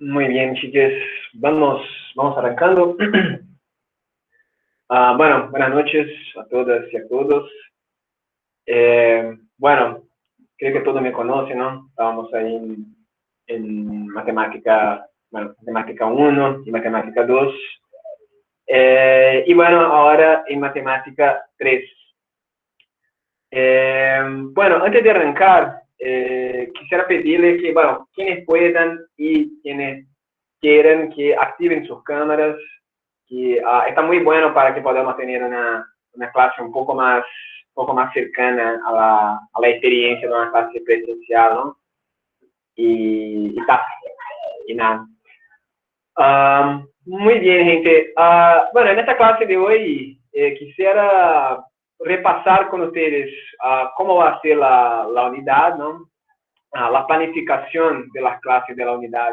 Muy bien, chicos. Vamos arrancando. Bueno, buenas noches a todas y a todos. Bueno, creo que todos me conocen, ¿no? Estábamos ahí en matemática, bueno, matemática 1 y matemática 2. Y bueno, ahora en matemática 3. Bueno, antes de arrancar, quisiera pedirle que, bueno, quienes puedan y quienes quieran que activen sus cámaras, que está muy bueno para que podamos tener una clase un poco más cercana a la experiencia de una clase presencial, ¿no? Tá, y nada. Muy bien, gente. Bueno, en esta clase de hoy quisiera repasar con ustedes cómo va a ser la unidad, ¿no? La planificación de las clases de la unidad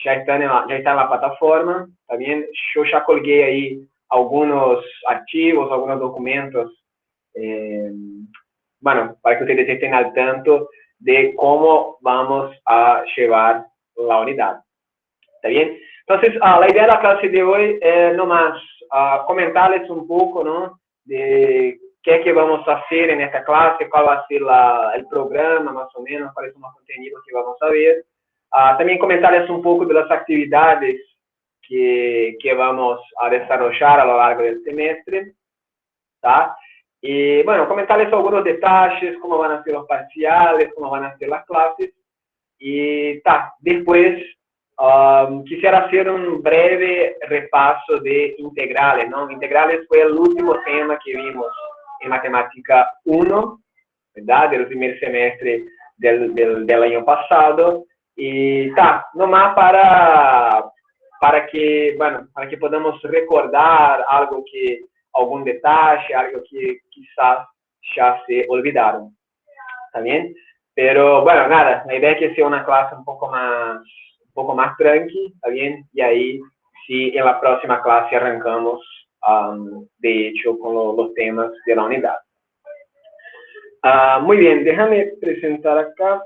ya está en la plataforma. También yo ya colgué ahí algunos archivos, algunos documentos, eh, bueno, para que ustedes estén al tanto de cómo vamos a llevar la unidad. ¿Está bien? Entonces, la idea de la clase de hoy es nomás comentarles un poco, ¿no? De qué es que vamos a hacer en esta clase, cuál va a ser el programa, más o menos, cuáles son los contenidos que vamos a ver. También comentarles un poco de las actividades que vamos a desarrollar a lo largo del semestre, ¿tá? Y bueno, comentarles algunos detalles, cómo van a ser los parciales, cómo van a ser las clases. Y tá, después quisiera hacer un breve repaso de integrales, ¿no? Integrales fue el último tema que vimos en Matemática 1, ¿verdad? Del primer semestre del año pasado. Y tá, nomás para que, bueno, para que podamos recordar algún detalle, algo que quizás ya se olvidaron. ¿Está bien? Pero bueno, nada, la idea es que sea una clase un poco más tranqui, ¿está bien? Y ahí, sí, en la próxima clase arrancamos, de hecho, con los temas de la unidad. Muy bien, déjame presentar acá.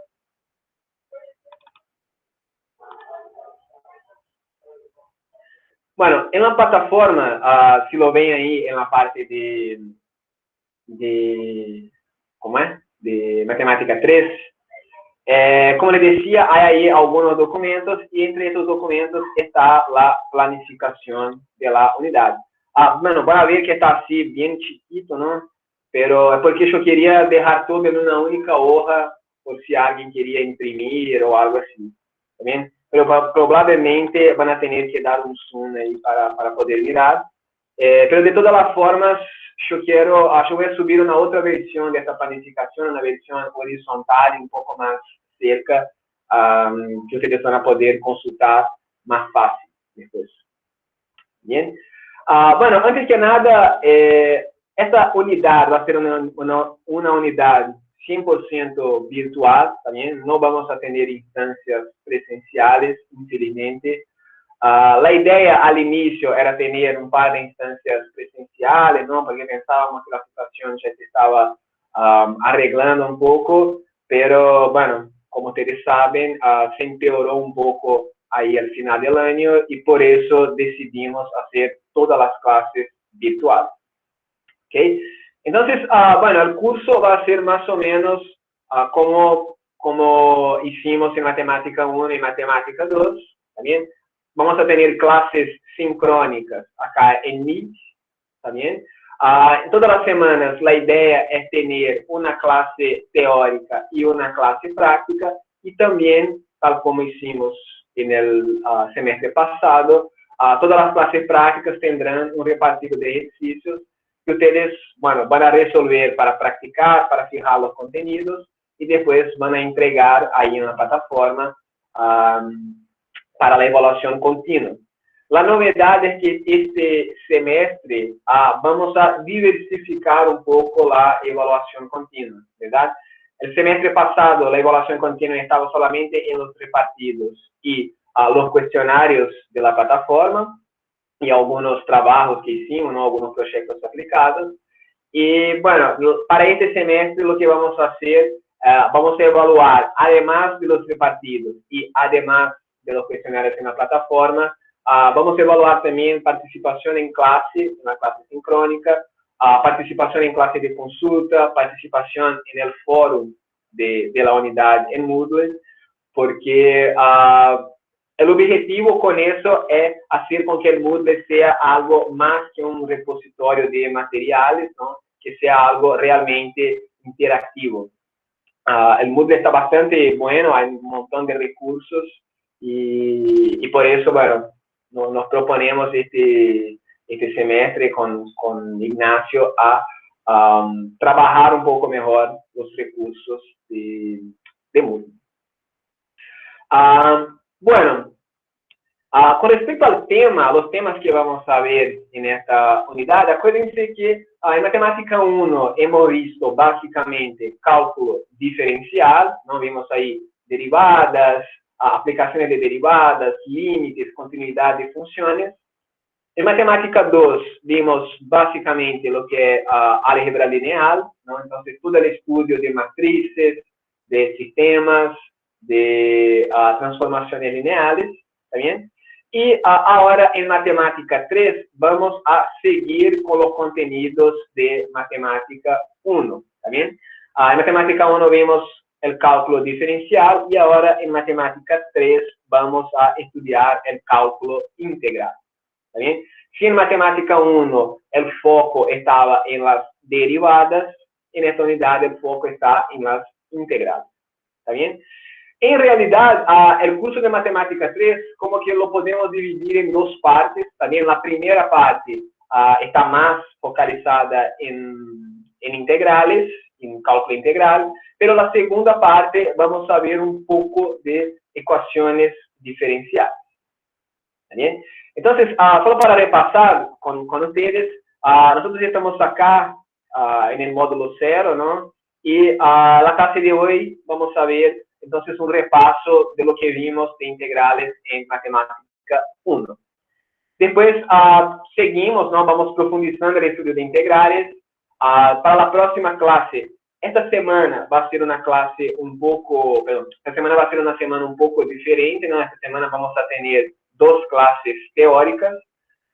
Bueno, en la plataforma, si lo ven ahí en la parte ¿cómo es? De matemática 3. Como les decía, hay ahí algunos documentos y entre esos documentos está la planificación de la unidad. Bueno, van a ver que está así bien chiquito, ¿no? Pero es porque yo quería dejar todo en una única hoja por si alguien quería imprimir o algo así. ¿También? Pero probablemente van a tener que dar un zoom ahí para poder mirar. Pero de todas las formas, yo voy a subir una otra versión de esta planificación, una versión horizontal un poco más cerca, que ustedes van a poder consultar más fácil después. Bien. Bueno, antes que nada, esta unidad va a ser una unidad 100% virtual, también no vamos a tener instancias presenciales, infelizmente. La idea al inicio era tener un par de instancias presenciales, ¿no? Porque pensábamos que la situación ya se estaba arreglando un poco, pero bueno, como ustedes saben, se empeoró un poco ahí al final del año y por eso decidimos hacer todas las clases virtuales. ¿Okay? Entonces, bueno, el curso va a ser más o menos como hicimos en Matemática 1 y Matemática 2, ¿también? Vamos a tener clases sincrónicas acá en Meet, ¿también? Todas las semanas la idea es tener una clase teórica y una clase práctica y también, tal como hicimos en el semestre pasado, todas las clases prácticas tendrán un repartido de ejercicios que ustedes, bueno, van a resolver para practicar, para fijar los contenidos y después van a entregar ahí en la plataforma para la evaluación continua. La novedad es que este semestre vamos a diversificar un poco la evaluación continua, ¿verdad? El semestre pasado la evaluación continua estaba solamente en los repartidos y los cuestionarios de la plataforma y algunos trabajos que hicimos, ¿no? Algunos proyectos aplicados. Y bueno, para este semestre lo que vamos a hacer, vamos a evaluar, además de los repartidos y además de los cuestionarios en la plataforma. Vamos a evaluar también participación en la clase sincrónica, participación en clase de consulta, participación en el foro de la unidad en Moodle, porque el objetivo con eso es hacer con que el Moodle sea algo más que un repositorio de materiales, ¿no? Que sea algo realmente interactivo. El Moodle está bastante bueno, hay un montón de recursos y por eso, bueno, nos proponemos este semestre con Ignacio a trabajar un poco mejor los recursos de Moodle. Bueno, con respecto al tema, a los temas que vamos a ver en esta unidad, acuérdense que en Matemática 1 hemos visto básicamente cálculo diferencial, ¿no? Vimos ahí derivadas, aplicaciones de derivadas, límites, continuidad de funciones. En Matemática 2 vimos básicamente lo que es álgebra lineal, ¿no? Entonces todo el estudio de matrices, de sistemas, de transformaciones lineales, ¿está bien? Y ahora en Matemática 3 vamos a seguir con los contenidos de Matemática 1, ¿está bien? En Matemática 1 vimos el cálculo diferencial y ahora en Matemática 3 vamos a estudiar el cálculo integral, ¿está bien? Si en Matemática 1 el foco estaba en las derivadas, en esta unidad el foco está en las integrales, ¿está bien? En realidad, el curso de Matemática 3, como que lo podemos dividir en dos partes. También la primera parte está más focalizada en integrales, en cálculo integral, pero la segunda parte vamos a ver un poco de ecuaciones diferenciales. ¿Está bien? Entonces, solo para repasar con ustedes, nosotros estamos acá en el módulo 0, ¿no? Y la clase de hoy vamos a ver entonces un repaso de lo que vimos de integrales en Matemática 1. Después seguimos, ¿no? Vamos profundizando el estudio de integrales. Para la próxima clase, esta semana va a ser una clase un poco, esta semana va a ser una semana un poco diferente, ¿no? Esta semana vamos a tener dos clases teóricas,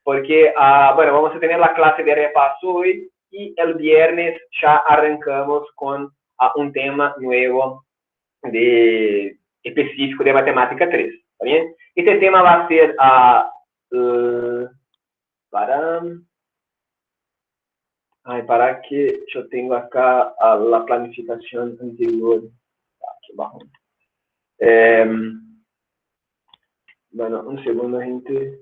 porque, bueno, vamos a tener la clase de repaso hoy y el viernes ya arrancamos con un tema nuevo específico de Matemática 3, ¿está bien? Este tema va a ser para que yo tengo acá la planificación anterior. Aquí abajo. Bueno, un segundo, gente.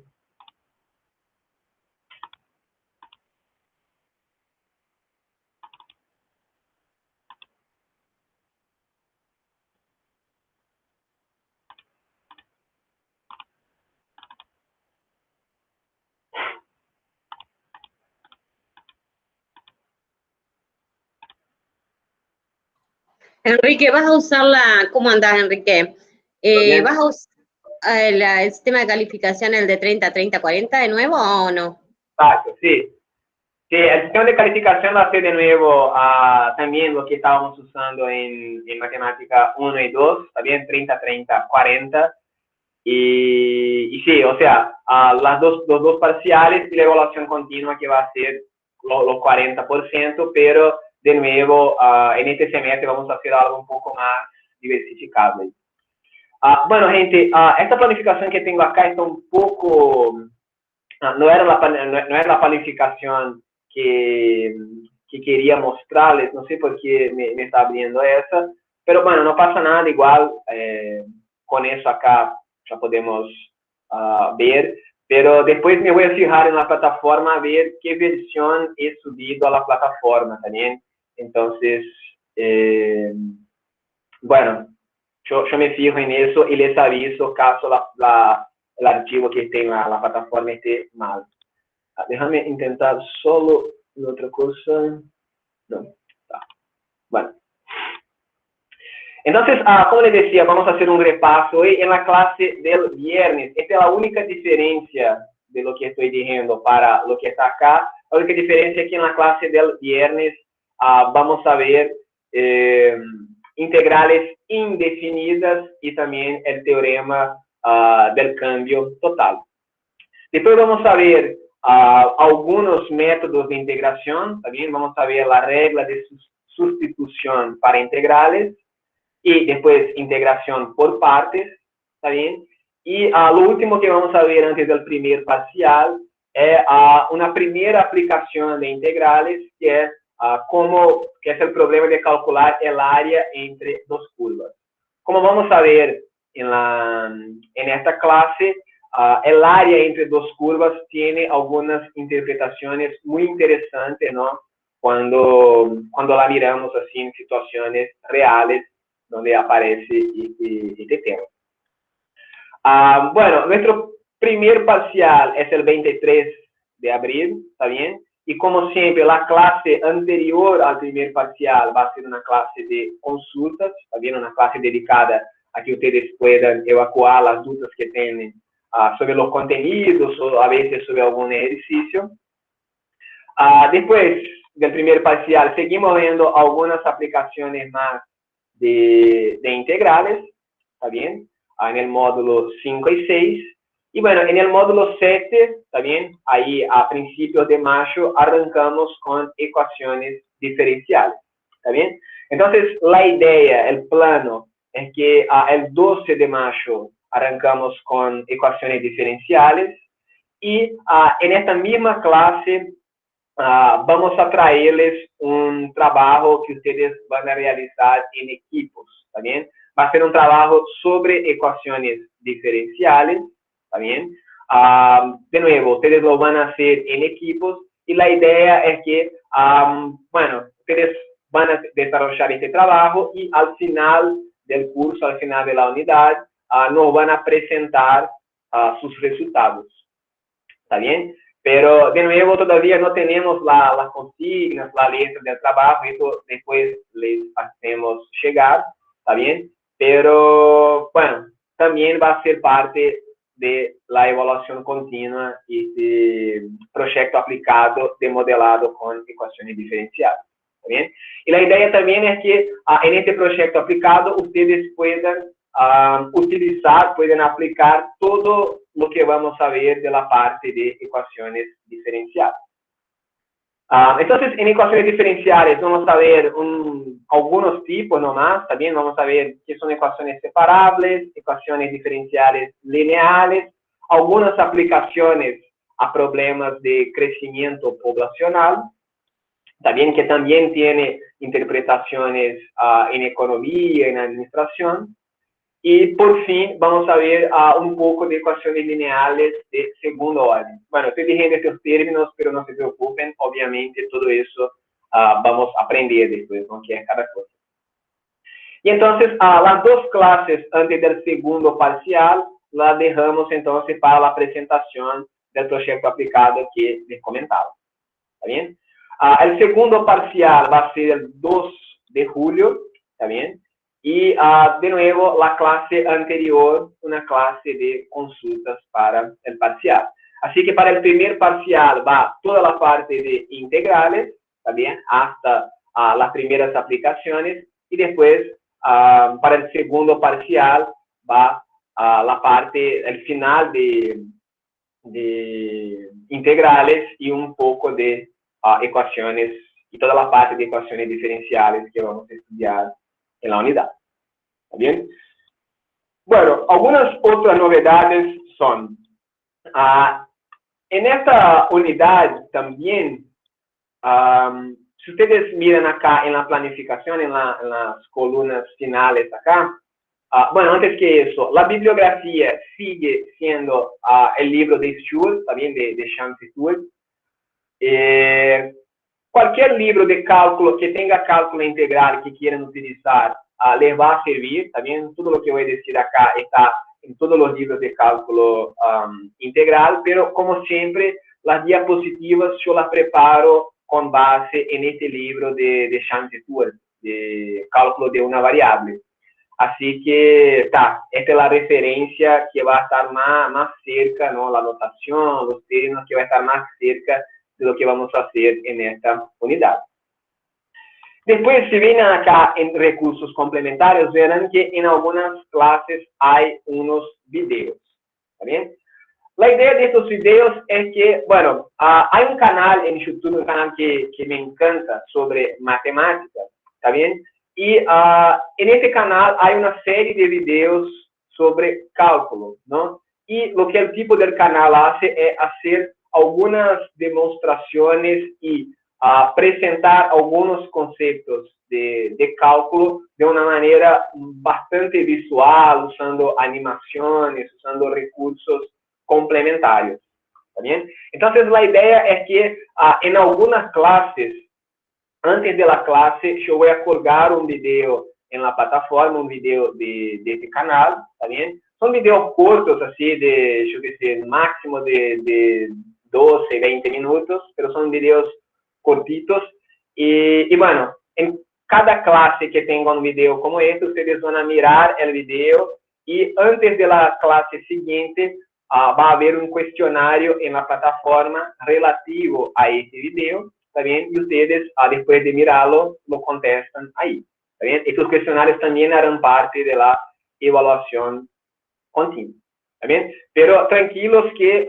Enrique, ¿vas a usar cómo andás, Enrique? ¿Vas a usar el sistema de calificación, el de 30-30-40 de nuevo o no? Exacto, sí. Sí, el sistema de calificación va a ser de nuevo también lo que estábamos usando en Matemática 1 y 2, también 30-30-40. Y sí, o sea, los dos parciales y la evaluación continua que va a ser los 40%, pero de nuevo, en este semestre vamos a hacer algo un poco más diversificado. Bueno, gente, esta planificación que tengo acá está un poco, no era la planificación que quería mostrarles, no sé por qué me está abriendo esa, pero bueno, no pasa nada, igual con eso acá ya podemos ver, pero después me voy a fijar en la plataforma a ver qué versión he subido a la plataforma también. Entonces, bueno, yo me fijo en eso y les aviso caso el archivo que esté en la plataforma esté mal. Déjame intentar solo otra cosa. No, está. Bueno. Entonces, como les decía, vamos a hacer un repaso hoy en la clase del viernes. Esta es la única diferencia de lo que estoy diciendo para lo que está acá. La única diferencia es que en la clase del viernes vamos a ver integrales indefinidas y también el teorema del cambio total. Después vamos a ver algunos métodos de integración, también vamos a ver la regla de sustitución para integrales y después integración por partes, ¿está bien? Y lo último que vamos a ver antes del primer parcial es una primera aplicación de integrales, que es que es el problema de calcular el área entre dos curvas. Como vamos a ver en esta clase, el área entre dos curvas tiene algunas interpretaciones muy interesantes, ¿no? Cuando la miramos así en situaciones reales donde aparece este tema. Bueno, nuestro primer parcial es el 23 de abril, ¿está bien? Y como siempre, la clase anterior al primer parcial va a ser una clase de consultas, ¿está bien? Una clase dedicada a que ustedes puedan evacuar las dudas que tienen sobre los contenidos o a veces sobre algún ejercicio. Después del primer parcial, seguimos viendo algunas aplicaciones más de integrales, ¿está bien? En el módulo 5 y 6. Y bueno, en el módulo 7, ¿está bien? Ahí a principios de mayo arrancamos con ecuaciones diferenciales, ¿está bien? Entonces, la idea, el plano, es que el 12 de mayo arrancamos con ecuaciones diferenciales y en esta misma clase vamos a traerles un trabajo que ustedes van a realizar en equipos, ¿está bien? Va a ser un trabajo sobre ecuaciones diferenciales, ¿está bien? De nuevo, ustedes lo van a hacer en equipos y la idea es que, bueno, ustedes van a desarrollar este trabajo y al final del curso, al final de la unidad, nos van a presentar sus resultados, ¿está bien? Pero, de nuevo, todavía no tenemos las consignas, la lista del trabajo, eso después les hacemos llegar, ¿está bien? Pero, bueno, también va a ser parte de la evaluación continua y de proyecto aplicado de modelado con ecuaciones diferenciales, ¿está bien? Y la idea también es que en este proyecto aplicado ustedes puedan utilizar, pueden aplicar todo lo que vamos a ver de la parte de ecuaciones diferenciales. Entonces, en ecuaciones diferenciales vamos a ver algunos tipos nomás, también vamos a ver qué son ecuaciones separables, ecuaciones diferenciales lineales, algunas aplicaciones a problemas de crecimiento poblacional, también que también tiene interpretaciones en economía, en administración. Y por fin vamos a ver un poco de ecuaciones lineales de segundo orden. Bueno, estoy diciendo estos términos, pero no se preocupen, obviamente todo eso vamos a aprender después, ¿no? Que es cada cosa. Y entonces, las dos clases antes del segundo parcial, las dejamos entonces para la presentación del proyecto aplicado que les comentaba. ¿Está bien? El segundo parcial va a ser el 2 de julio, ¿está bien? Y, de nuevo, la clase anterior, una clase de consultas para el parcial. Así que para el primer parcial va toda la parte de integrales, ¿está bien? Hasta las primeras aplicaciones. Y después, para el segundo parcial, va la parte, el final de integrales y un poco de ecuaciones y toda la parte de ecuaciones diferenciales que vamos a estudiar en la unidad. ¿Está bien? Bueno, algunas otras novedades son, en esta unidad también, si ustedes miran acá en la planificación, en las columnas finales acá, bueno, antes que eso, la bibliografía sigue siendo el libro de Stewart, también de Chance Stewart. Cualquier libro de cálculo que tenga cálculo integral que quieran utilizar, les va a servir. También todo lo que voy a decir acá está en todos los libros de cálculo integral, pero como siempre, las diapositivas yo las preparo con base en este libro de Chance Stewart, de cálculo de una variable. Así que, esta es la referencia que va a estar más cerca, ¿no? La notación, los términos que va a estar más cerca de lo que vamos a hacer en esta unidad. Después, si vienen acá en recursos complementarios, verán que en algunas clases hay unos videos. ¿Está bien? La idea de estos videos es que, bueno, hay un canal en YouTube, un canal que me encanta sobre matemáticas, ¿está bien? Y en este canal hay una serie de videos sobre cálculo, ¿no? Y lo que el tipo del canal hace es hacer algunas demostraciones y presentar algunos conceptos de cálculo de una manera bastante visual, usando animaciones, usando recursos complementarios. ¿Está bien? Entonces, la idea es que en algunas clases, antes de la clase, yo voy a colgar un video en la plataforma, un video de este canal, ¿está bien? Son videos cortos, así, de, yo qué sé, máximo de 12, 20 minutos, pero son videos cortitos. Y bueno, en cada clase que tenga un video como este, ustedes van a mirar el video y antes de la clase siguiente, va a haber un cuestionario en la plataforma relativo a este video, ¿está bien? Y ustedes, después de mirarlo, lo contestan ahí, ¿está bien? Estos cuestionarios también harán parte de la evaluación continua, ¿está bien? Pero tranquilos que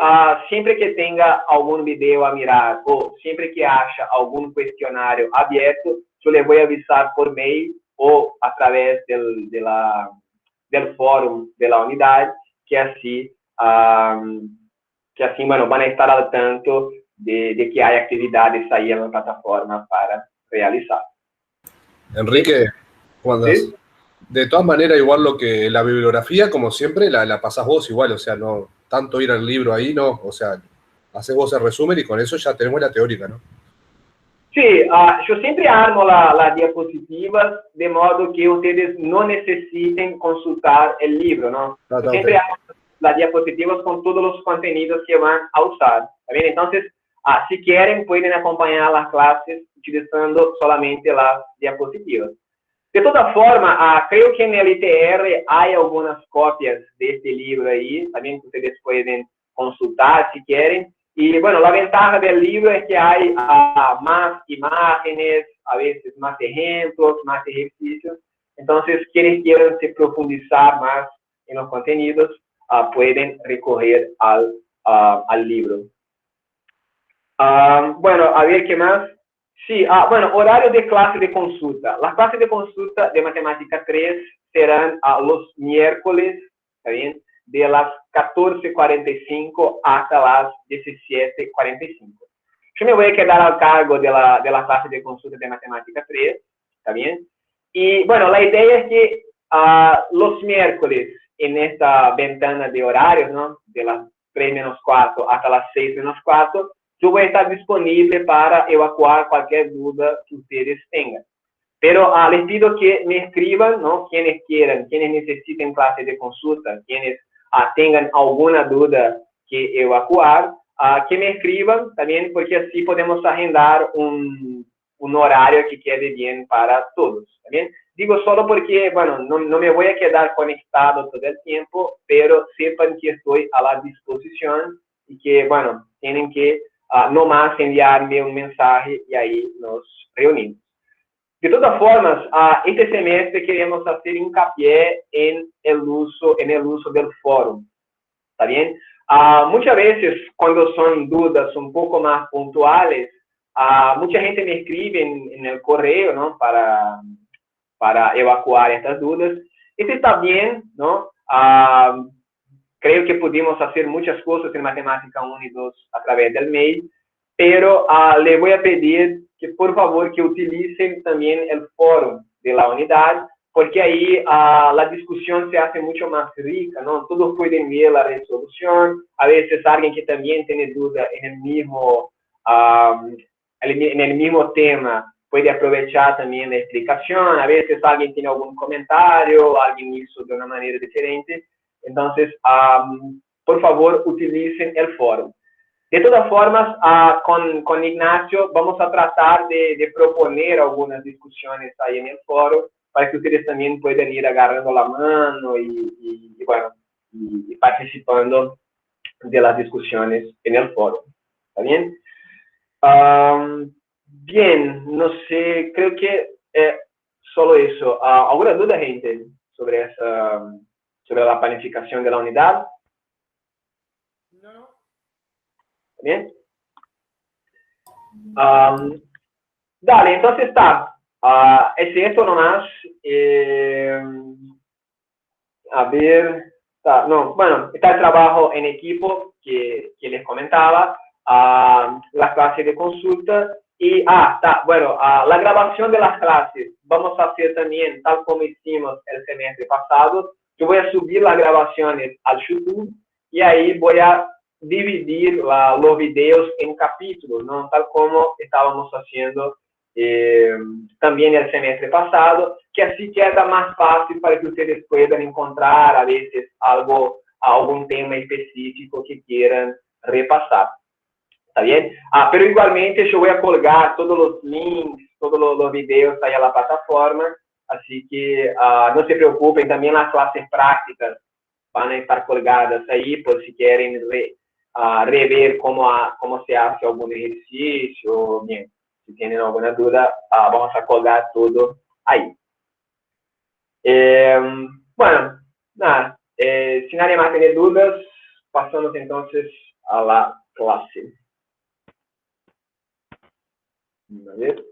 siempre que tenga algún video a mirar o siempre que haya algún cuestionario abierto, yo les voy a avisar por mail o a través del fórum de la unidad, que así bueno, van a estar al tanto de que hay actividades ahí en la plataforma para realizar. Enrique, ¿cómo andás? ¿Sí? De todas maneras, igual lo que la bibliografía, como siempre, la pasás vos igual, o sea, no tanto ir al libro ahí, no, o sea, haces vos el resumen y con eso ya tenemos la teórica, ¿no? Sí, yo siempre armo las diapositivas de modo que ustedes no necesiten consultar el libro, ¿no? Yo siempre armo las diapositivas con todos los contenidos que van a usar, ¿está bien? Entonces, si quieren, pueden acompañar las clases utilizando solamente las diapositivas. De toda forma, creo que en el ITR hay algunas copias de este libro ahí, también que ustedes pueden consultar si quieren. Y bueno, la ventaja del libro es que hay más imágenes, a veces más ejemplos, más ejercicios. Entonces, quienes quieran se profundizar más en los contenidos, pueden recurrir al libro. Bueno, a ver qué más. Sí, bueno, horario de clase de consulta. Las clases de consulta de matemática 3 serán los miércoles, ¿está bien? De las 14:45 hasta las 17:45. Yo me voy a quedar al cargo de la clase de consulta de matemática 3, ¿está bien? Y bueno, la idea es que los miércoles en esta ventana de horarios, ¿no? De las 3:45 hasta las 6:45, yo voy a estar disponible para evacuar cualquier duda que ustedes tengan. Pero les pido que me escriban, ¿no? Quienes quieran, quienes necesiten clase de consulta, quienes tengan alguna duda que evacuar, que me escriban también, porque así podemos agendar un horario que quede bien para todos, ¿está bien? Digo solo porque, bueno, no me voy a quedar conectado todo el tiempo, pero sepan que estoy a la disposición y que, bueno, tienen que nomás enviarme un mensaje y ahí nos reunimos. De todas formas, este semestre queremos hacer hincapié en el uso del fórum, ¿está bien? Muchas veces, cuando son dudas un poco más puntuales, mucha gente me escribe en el correo, ¿no? Para evacuar estas dudas. Eso está bien, ¿no? Creo que pudimos hacer muchas cosas en Matemática 1 y 2 a través del mail, pero le voy a pedir que, por favor, que utilicen también el foro de la unidad, porque ahí la discusión se hace mucho más rica, ¿no? Todos pueden ver la resolución, a veces alguien que también tiene duda en el mismo tema puede aprovechar también la explicación, a veces alguien tiene algún comentario, alguien hizo de una manera diferente. Entonces, por favor, utilicen el foro. De todas formas, con Ignacio vamos a tratar de proponer algunas discusiones ahí en el foro para que ustedes también puedan ir agarrando la mano y participando de las discusiones en el foro. ¿Está bien? Bien, no sé, creo que solo eso. ¿Alguna duda, gente, sobre la planificación de la unidad? No. Bien. Dale, entonces está. Es esto nomás. A ver. No, bueno, está el trabajo en equipo que les comentaba, la clase de consulta y, bueno, la grabación de las clases vamos a hacer también tal como hicimos el semestre pasado. Yo voy a subir las grabaciones al YouTube y ahí voy a dividir los videos en capítulos, ¿no? Tal como estábamos haciendo también el semestre pasado, que así queda más fácil para que ustedes puedan encontrar a veces algún tema específico que quieran repasar. ¿Está bien? Pero igualmente yo voy a colgar todos los links, todos los videos ahí a la plataforma, así que no se preocupen, también las clases prácticas van a estar colgadas ahí por si quieren rever cómo se hace algún ejercicio. Bien, si tienen alguna duda, vamos a colgar todo ahí. Bueno, nada, si nadie más tiene dudas, pasamos entonces a la clase. A ver.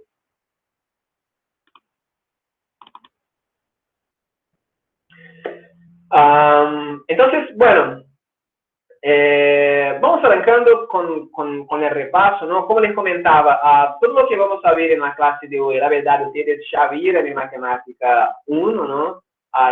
Entonces, bueno, vamos arrancando con el repaso, ¿no? Como les comentaba, todo lo que vamos a ver en la clase de hoy, la verdad, ustedes ya vieron en matemática 1, ¿no?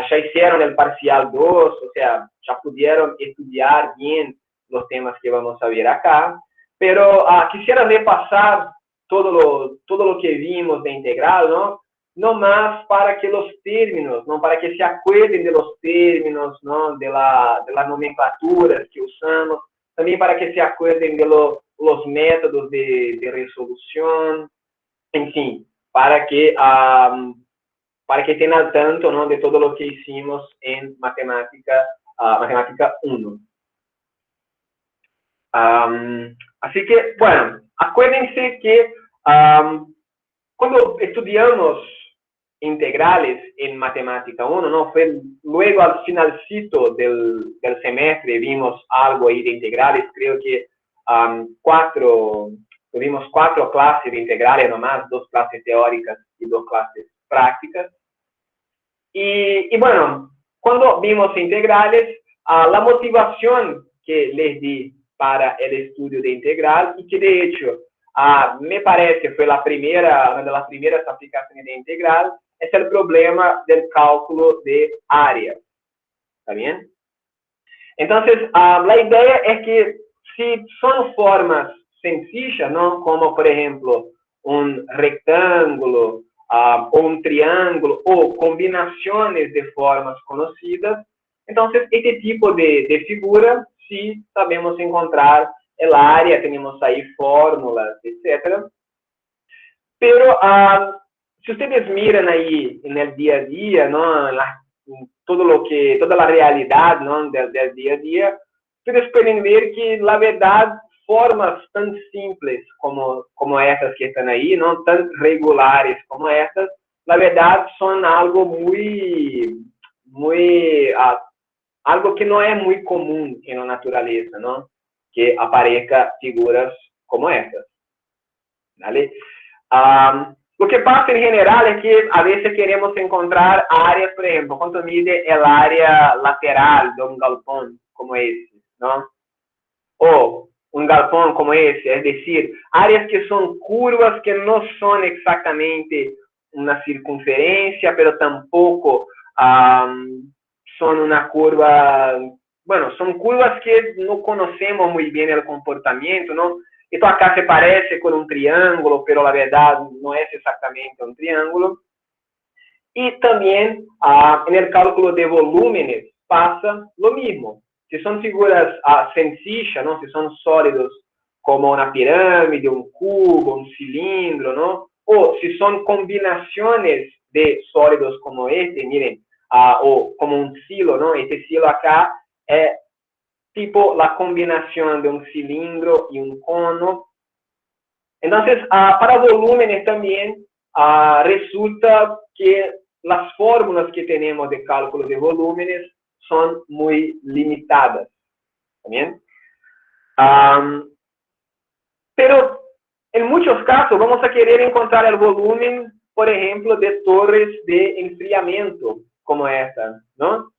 Ya hicieron el parcial 2, o sea, ya pudieron estudiar bien los temas que vamos a ver acá, pero quisiera repasar todo lo que vimos de integral, ¿no? No más para que los términos, ¿no? Para que se acuerden de los términos, ¿no? De las nomenclaturas que usamos, también para que se acuerden de los métodos de resolución, en fin, para que estén al tanto, ¿no? De todo lo que hicimos en matemática 1. Así que, bueno, acuérdense que cuando estudiamos integrales en matemática 1, ¿no? Fue luego al finalcito del semestre vimos algo ahí de integrales, creo que tuvimos 4 clases de integrales nomás, 2 clases teóricas y 2 clases prácticas. Y bueno, cuando vimos integrales, la motivación que les di para el estudio de integral y que de hecho me parece fue una de las primeras aplicaciones de integral, es el problema del cálculo de área. ¿Está bien? Entonces, la idea es que si son formas sencillas, ¿no? Como por ejemplo un rectángulo o un triángulo o combinaciones de formas conocidas, entonces este tipo de figura sí sabemos encontrar el área, tenemos ahí fórmulas, etc. Pero si ustedes miran ahí en el día a día, ¿no? Toda la realidad, ¿no? del día a día, ustedes pueden ver que la verdad formas tan simples como estas que están ahí, ¿no? Tan regulares como estas, la verdad son algo algo que no es muy común en la naturaleza, ¿no? Que aparezcan figuras como estas. ¿Vale? Lo que pasa en general es que a veces queremos encontrar áreas, por ejemplo, ¿cuánto mide el área lateral de un galpón como este, ¿no? O un galpón como ese, es decir, áreas que son curvas que no son exactamente una circunferencia, pero tampoco son una curva, bueno, son curvas que no conocemos muy bien el comportamiento, ¿no? Esto acá se parece con un triángulo, pero la verdad no es exactamente un triángulo. Y también en el cálculo de volúmenes pasa lo mismo. Si son figuras sencillas, ¿no? Si son sólidos como una pirámide, un cubo, un cilindro, ¿no? O si son combinaciones de sólidos como este, miren, o como un silo, ¿no? Este silo acá es tipo la combinación de un cilindro y un cono. Entonces, para volúmenes también resulta que las fórmulas que tenemos de cálculo de volúmenes son muy limitadas. ¿Bien? Pero en muchos casos vamos a querer encontrar el volumen, por ejemplo, de torres de enfriamiento como esta, ¿no?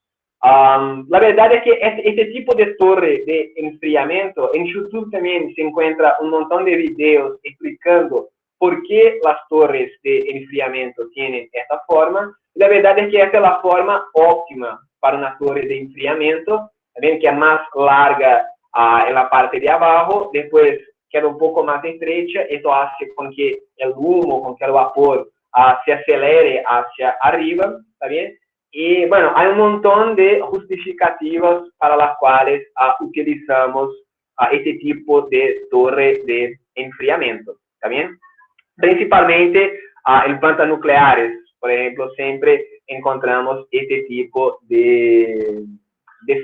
La verdad es que este tipo de torre de enfriamiento, en YouTube también se encuentra un montón de videos explicando por qué las torres de enfriamiento tienen esta forma. La verdad es que esta es la forma óptima para una torre de enfriamiento, también que es más larga en la parte de abajo, después queda un poco más estrecha. Esto hace con que el humo, con que el vapor se acelere hacia arriba, ¿está bien? Y bueno, hay un montón de justificativas para las cuales utilizamos este tipo de torre de enfriamiento, ¿está bien? Principalmente en plantas nucleares, por ejemplo, siempre encontramos este tipo de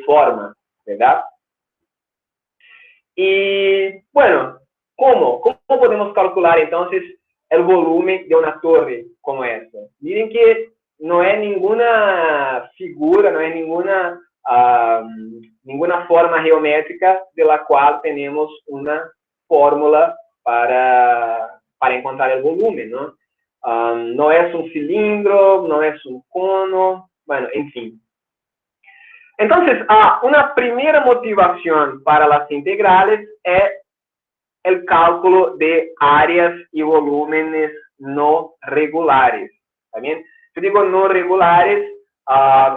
forma, ¿verdad? Y bueno, ¿cómo podemos calcular entonces el volumen de una torre como esta? Miren que no es ninguna figura, no es ninguna forma geométrica de la cual tenemos una fórmula para encontrar el volumen, ¿no? No es un cilindro, no es un cono, bueno, en fin. Entonces, una primera motivación para las integrales es el cálculo de áreas y volúmenes no regulares. ¿Está bien? Yo digo no regulares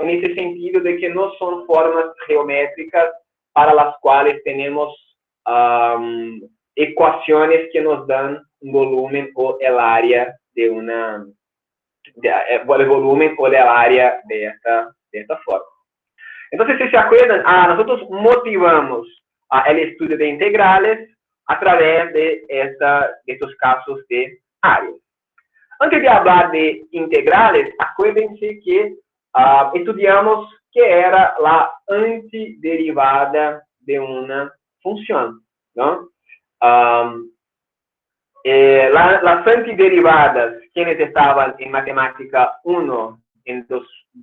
en ese sentido de que no son formas geométricas para las cuales tenemos ecuaciones que nos dan un volumen o el área de una... el volumen o el área de esta forma. Entonces, si se acuerdan, nosotros motivamos el estudio de integrales a través de estos casos de áreas. Antes de hablar de integrales, acuérdense que estudiamos qué era la antiderivada de una función, ¿no? Las antiderivadas, quienes estaban en Matemática 1 en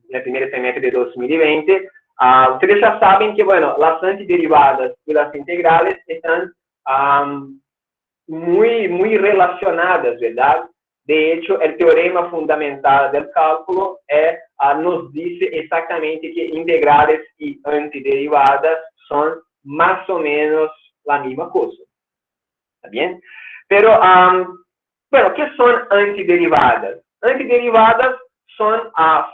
el primer semestre de 2020, ustedes ya saben que, bueno, las antiderivadas y las integrales están muy relacionadas, ¿verdad? De hecho, el teorema fundamental del cálculo nos dice exactamente que integrales y antiderivadas son más o menos la misma cosa. ¿Está bien? Pero, bueno, ¿qué son antiderivadas? Antiderivadas son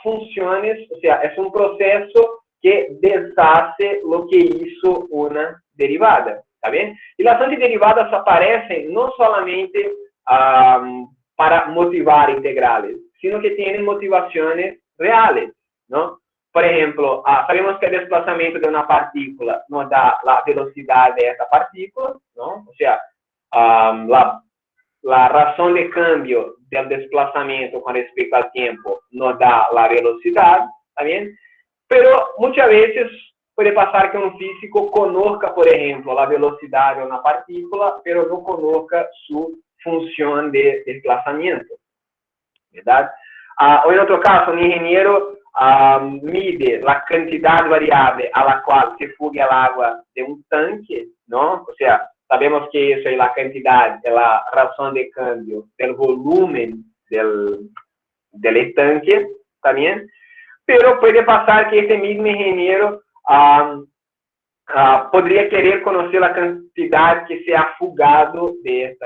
funciones, o sea, es un proceso que deshace lo que hizo una derivada, ¿está bien? Y las antiderivadas aparecen no solamente para motivar integrales, sino que tienen motivaciones reales, ¿no? Por ejemplo, sabemos que el desplazamiento de una partícula nos da la velocidad de esa partícula, ¿no? O sea, la razón de cambio del desplazamiento con respecto al tiempo nos da la velocidad, ¿está bien? Pero muchas veces puede pasar que un físico conozca, por ejemplo, la velocidad de una partícula, pero no conozca su función de desplazamiento, ¿verdad? O en otro caso, un ingeniero mide la cantidad variable a la cual se fuga el agua de un tanque, ¿no? O sea, sabemos que eso es la cantidad, de la razón de cambio del volumen del tanque, ¿también? Pero puede pasar que ese mismo ingeniero podría querer conocer la cantidad que se ha fugado de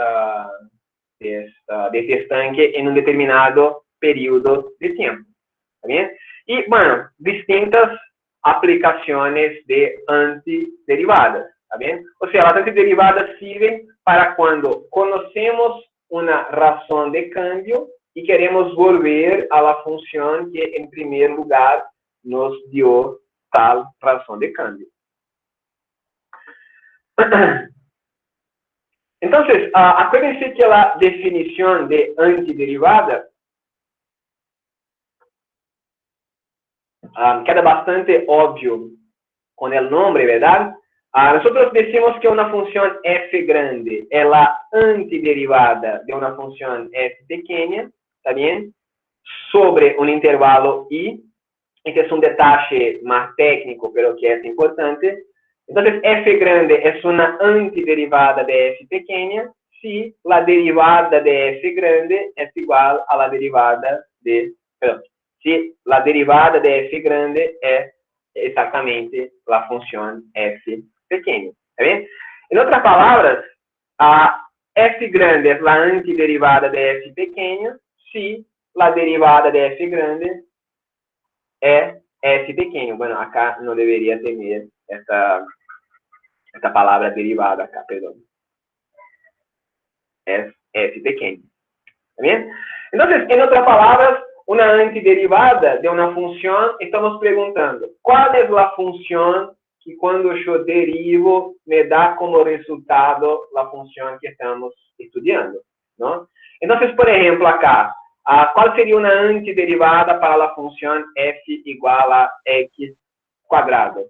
ese estanque en un determinado periodo de tiempo. ¿Está bien? Y, bueno, distintas aplicaciones de antiderivadas. ¿Está bien? O sea, las antiderivadas sirven para cuando conocemos una razón de cambio y queremos volver a la función que en primer lugar nos dio tal razón de cambio. Entonces, acuérdense que la definición de antiderivada queda bastante obvio con el nombre, ¿verdad? Nosotros decimos que una función f grande es la antiderivada de una función f pequeña, ¿está bien? Sobre un intervalo I. Este es un detalle más técnico, pero que es importante. Entonces, f grande es una antiderivada de f pequeña si la derivada de f grande es igual a la derivada de... Perdón, si la derivada de f grande es exactamente la función f pequeña. ¿Está bien? En otras palabras, a f grande es la antiderivada de f pequeña si la derivada de f grande es f pequeño. Bueno, acá no debería tener esta palabra derivada acá, perdón. Es f pequeño. ¿Está bien? Entonces, en otras palabras, una antiderivada de una función, estamos preguntando, ¿cuál es la función que cuando yo derivo me da como resultado la función que estamos estudiando? ¿No? Entonces, por ejemplo, acá, ¿cuál sería una antiderivada para la función f igual a x cuadrado?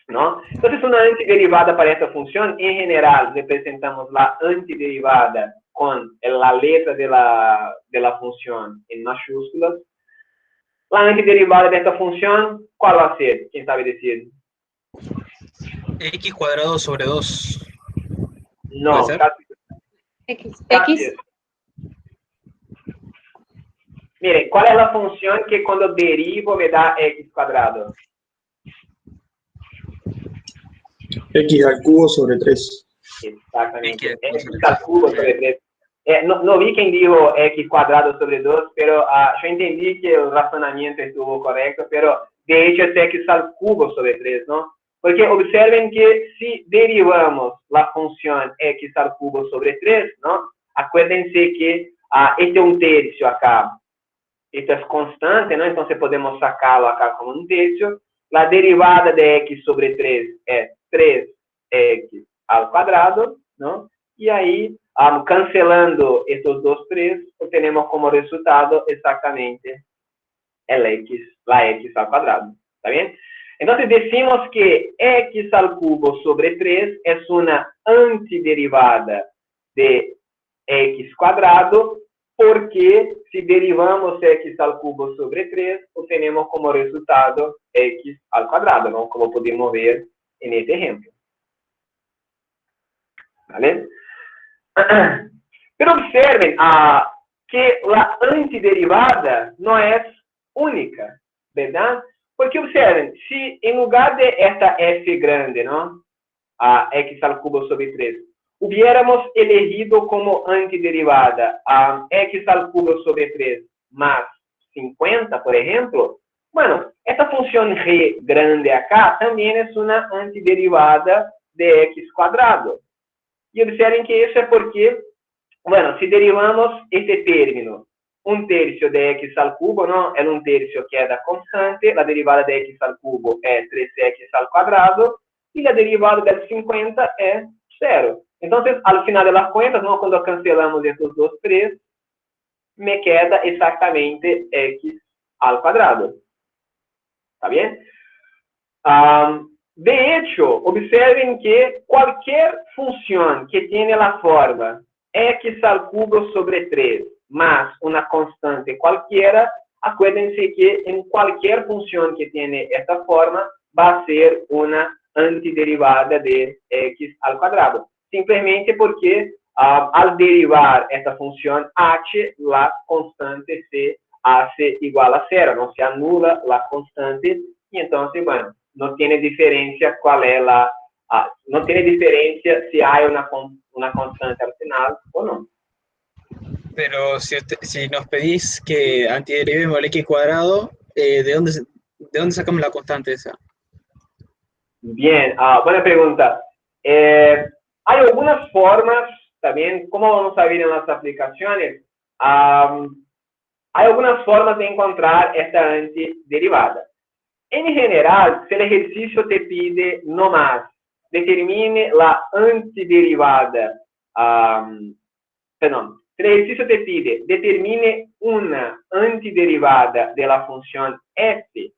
¿No? Entonces, una antiderivada para esta función, en general, representamos la antiderivada con la letra de la función en mayúsculas. La antiderivada de esta función, ¿cuál va a ser? ¿Quién sabe decir? X cuadrado sobre 2. No, casi. X. Mire, ¿cuál es la función que cuando derivo me da x cuadrado? X al cubo sobre 3. Exactamente. X al cubo sobre 3. No vi quien dijo x cuadrado sobre 2, pero yo entendí que el razonamiento estuvo correcto, pero de hecho es x al cubo sobre 3, ¿no? Porque observen que si derivamos la función x al cubo sobre 3, ¿no? Acuérdense que este es un tercio acá. Esto es constante, ¿no? Entonces podemos sacarlo acá como un tercio. La derivada de x sobre 3 es 3x al cuadrado, ¿no? Y ahí, cancelando estos dos 3, obtenemos como resultado exactamente la x al cuadrado. ¿Está bien? Entonces decimos que x al cubo sobre 3 es una antiderivada de x cuadrado, porque si derivamos x al cubo sobre 3, obtenemos como resultado x al cuadrado, ¿no? Como podemos ver en este ejemplo. ¿Vale? Pero observen que la antiderivada no es única, ¿verdad? Porque observen, si en lugar de esta f grande, ¿no? X al cubo sobre 3, hubiéramos elegido como antiderivada a x al cubo sobre 3 más 50, por ejemplo, bueno, esta función g grande acá también es una antiderivada de x cuadrado. Y observen que eso es porque, bueno, si derivamos este término, un tercio de x al cubo, ¿no? Es un tercio queda constante, la derivada de x al cubo es 3x al cuadrado, y la derivada del 50 es 0. Entonces, al final de las cuentas, ¿no? Cuando cancelamos estos dos 3, me queda exactamente x al cuadrado. ¿Está bien? De hecho, observen que cualquier función que tiene la forma x al cubo sobre 3 más una constante cualquiera, acuérdense que en cualquier función que tiene esta forma va a ser una antiderivada de x al cuadrado. Simplemente porque al derivar esta función h, la constante se hace igual a 0, no se anula la constante y entonces, bueno, no tiene diferencia cuál es no tiene diferencia si hay una constante al final o no. Pero si nos pedís que antiderivemos el x cuadrado, ¿de dónde sacamos la constante esa? Bien, buena pregunta. Hay algunas formas, también, como vamos a ver en las aplicaciones, hay algunas formas de encontrar esta antiderivada. En general, si el ejercicio te pide no más, determine la antiderivada, perdón, si el ejercicio te pide determine una antiderivada de la función f,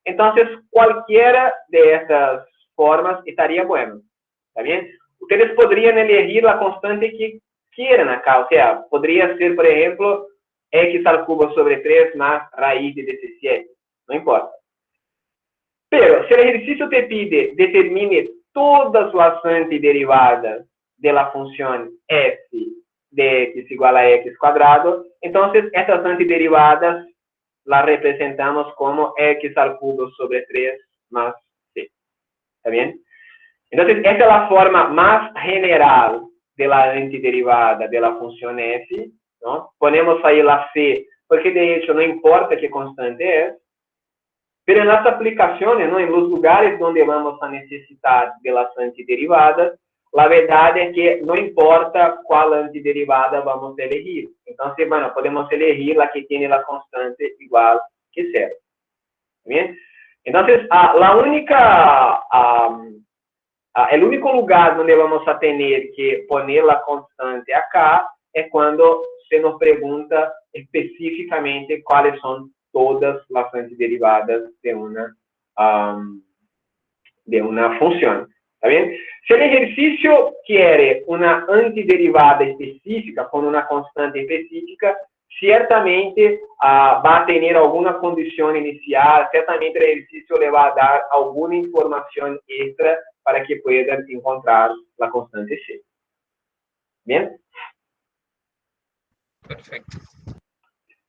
entonces cualquiera de estas formas estaría bueno. ¿Está bien? Ustedes podrían elegir la constante que quieran acá, o sea, podría ser, por ejemplo, x al cubo sobre 3 más raíz de 17. No importa. Pero si el ejercicio te pide determine todas las antiderivadas de la función f de x igual a x cuadrado, entonces estas antiderivadas las representamos como x al cubo sobre 3 más c. ¿Está bien? Entonces, esta es la forma más general de la antiderivada de la función f, ¿no? Ponemos ahí la c, porque de hecho no importa qué constante es, pero en las aplicaciones, ¿no? En los lugares donde vamos a necesitar de las antiderivadas, la verdad es que no importa cuál antiderivada vamos a elegir. Entonces, bueno, podemos elegir la que tiene la constante igual que 0. ¿Bien? Entonces, el único lugar donde vamos a tener que poner la constante acá es cuando se nos pregunta específicamente cuáles son todas las antiderivadas de una función. ¿Está bien? Si el ejercicio quiere una antiderivada específica con una constante específica, ciertamente va a tener alguna condición inicial, ciertamente el ejercicio le va a dar alguna información extra para que puedan encontrar la constante C. ¿Bien? Perfecto.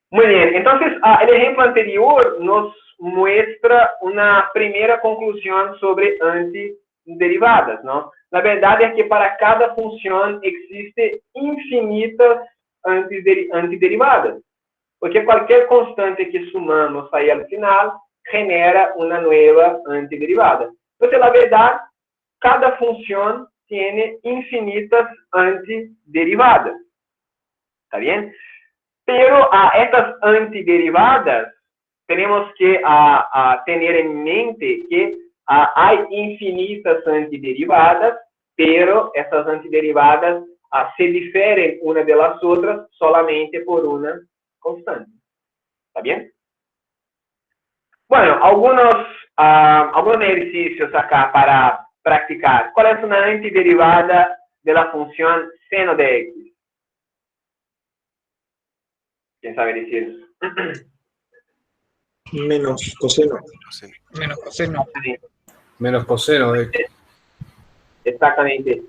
Muy bien, entonces el ejemplo anterior nos muestra una primera conclusión sobre antiderivadas, ¿no? La verdad es que para cada función existe infinitas antiderivadas, porque cualquier constante que sumamos ahí al final genera una nueva antiderivada. Entonces, la verdad, cada función tiene infinitas antiderivadas. ¿Está bien? Pero estas antiderivadas tenemos que tener en mente que hay infinitas antiderivadas, pero estas antiderivadas se difieren una de las otras solamente por una constante. ¿Está bien? Bueno, algunos ejercicios acá para practicar. ¿Cuál es una antiderivada de la función seno de x? ¿Quién sabe decir? Menos coseno. Menos coseno. Menos coseno de x. Exactamente.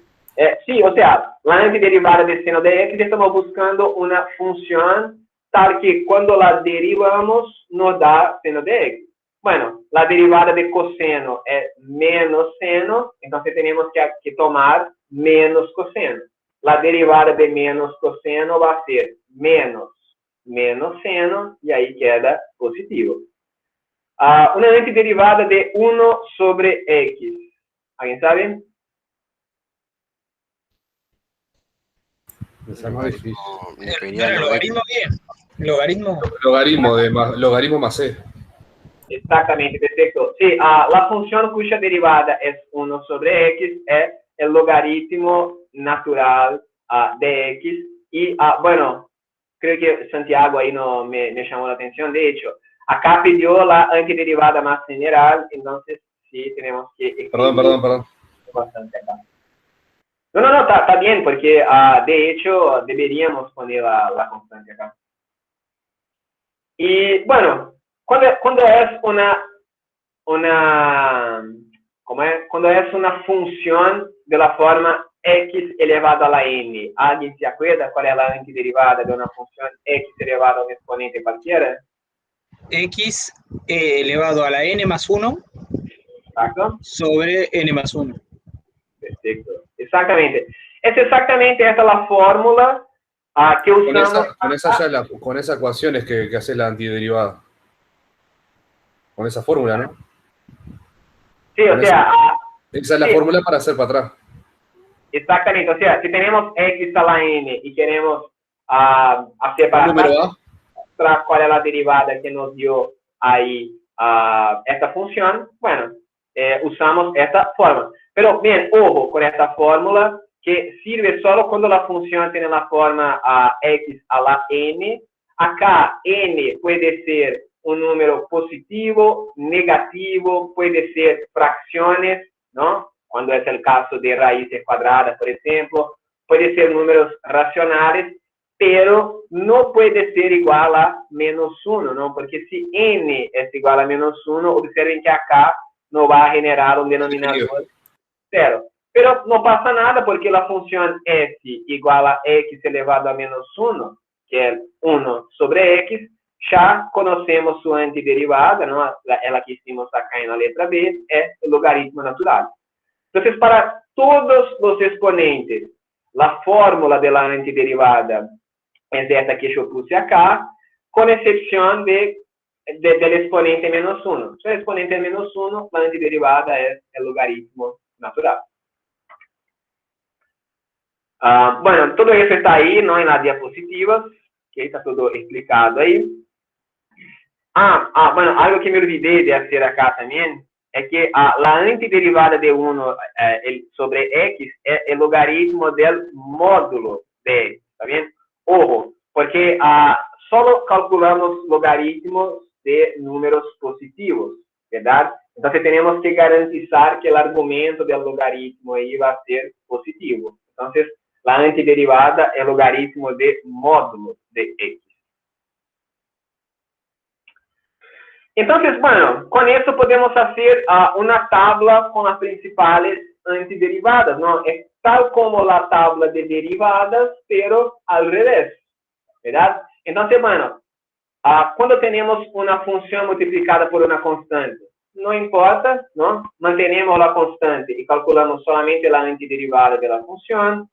Sí, o sea, la antiderivada de seno de x, estamos buscando una función tal que cuando la derivamos nos da seno de x. Bueno, la derivada de coseno es menos seno, entonces tenemos que tomar menos coseno. La derivada de menos coseno va a ser menos seno, y ahí queda positivo. Una antiderivada de 1 sobre x. ¿Alguien sabe? Esa es más difícil. ¿Era logaritmo bien? ¿Logaritmo? Logaritmo más c. Exactamente, perfecto. Sí, la función cuya derivada es 1 sobre x es el logaritmo natural de x. Y, bueno, creo que Santiago ahí no me llamó la atención. De hecho, acá pidió la antiderivada más general, entonces sí tenemos que... Perdón. Bastante acá. No, está bien, porque de hecho deberíamos poner la constante acá. Y bueno, cuando es cuando es una función de la forma x elevado a la n, ¿alguien se acuerda cuál es la antiderivada de una función x elevado a un exponente cualquiera? X elevado a la n más 1 Exacto. sobre n más 1. Perfecto. Exactamente. Es exactamente esta la fórmula que usamos. Con esa ecuación es que hace la antiderivada. Con esa fórmula, ¿no? Sí, o sea... Esa es la fórmula para hacer para atrás. Exactamente, o sea, si tenemos x a la n y queremos hacer para atrás cuál es la derivada que nos dio ahí esta función, bueno, usamos esta fórmula. Pero bien, ojo con esta fórmula que sirve solo cuando la función tiene la forma x a la n. Acá n puede ser un número positivo, negativo, puede ser fracciones, ¿no? Cuando es el caso de raíces cuadradas, por ejemplo, puede ser números racionales, pero no puede ser igual a menos 1, ¿no? Porque si n es igual a menos 1, observen que acá no va a generar un denominador 0. Pero no pasa nada porque la función f igual a x elevado a menos 1, que es 1 sobre x, ya conocemos su antiderivada, ¿no? La que hicimos acá en la letra B, es el logaritmo natural. Entonces, para todos los exponentes, la fórmula de la antiderivada es esta que yo puse acá, con excepción del exponente menos 1. Si el exponente es menos 1, la antiderivada es el logaritmo natural. Bueno, todo eso está ahí, ¿no? En las diapositivas, que está todo explicado ahí. Bueno, algo que me olvidé de hacer acá también es que la antiderivada de 1 sobre x es el logaritmo del módulo de x, ¿está bien? Ojo, porque solo calculamos logaritmos de números positivos, ¿verdad? Entonces tenemos que garantizar que el argumento del logaritmo ahí va a ser positivo. Entonces, la antiderivada es el logaritmo de módulo de x. Entonces, bueno, con eso podemos hacer una tabla con las principales antiderivadas, ¿no? Es tal como la tabla de derivadas, pero al revés, ¿verdad? Entonces, bueno, cuando tenemos una función multiplicada por una constante, no importa, ¿no? Mantenemos la constante y calculamos solamente la antiderivada de la función.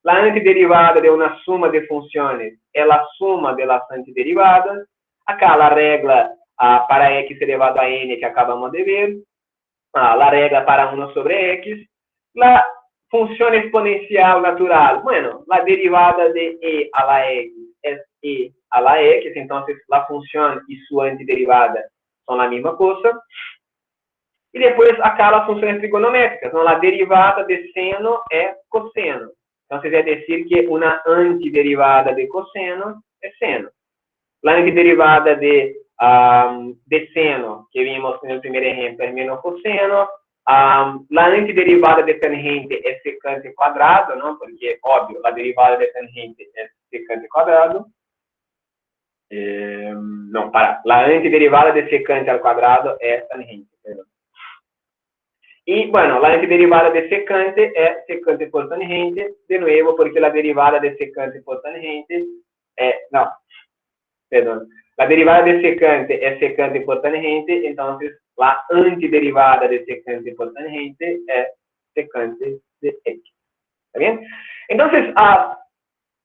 La antiderivada de una suma de funciones es la suma de las antiderivadas. Acá la regla para x elevado a n que acabamos de ver, la regla para 1 sobre x, la función exponencial natural, bueno, la derivada de e a la x es e a la x, entonces la función y su antiderivada son la misma cosa. Y después acá las funciones trigonométricas, ¿no? La derivada de seno es coseno. Entonces es decir que una antiderivada de coseno es seno. La antiderivada de seno, que vimos en el primer ejemplo, es menos coseno. La antiderivada de tangente es secante cuadrado, ¿no? Porque, obvio, la derivada de tangente es secante cuadrado. La antiderivada de secante al cuadrado es tangente, perdón. Y, bueno, la antiderivada de secante es secante por tangente, de nuevo, porque la derivada de secante por tangente la derivada de secante es secante por tangente, entonces la antiderivada de secante por tangente es secante de x. ¿Está bien? Entonces,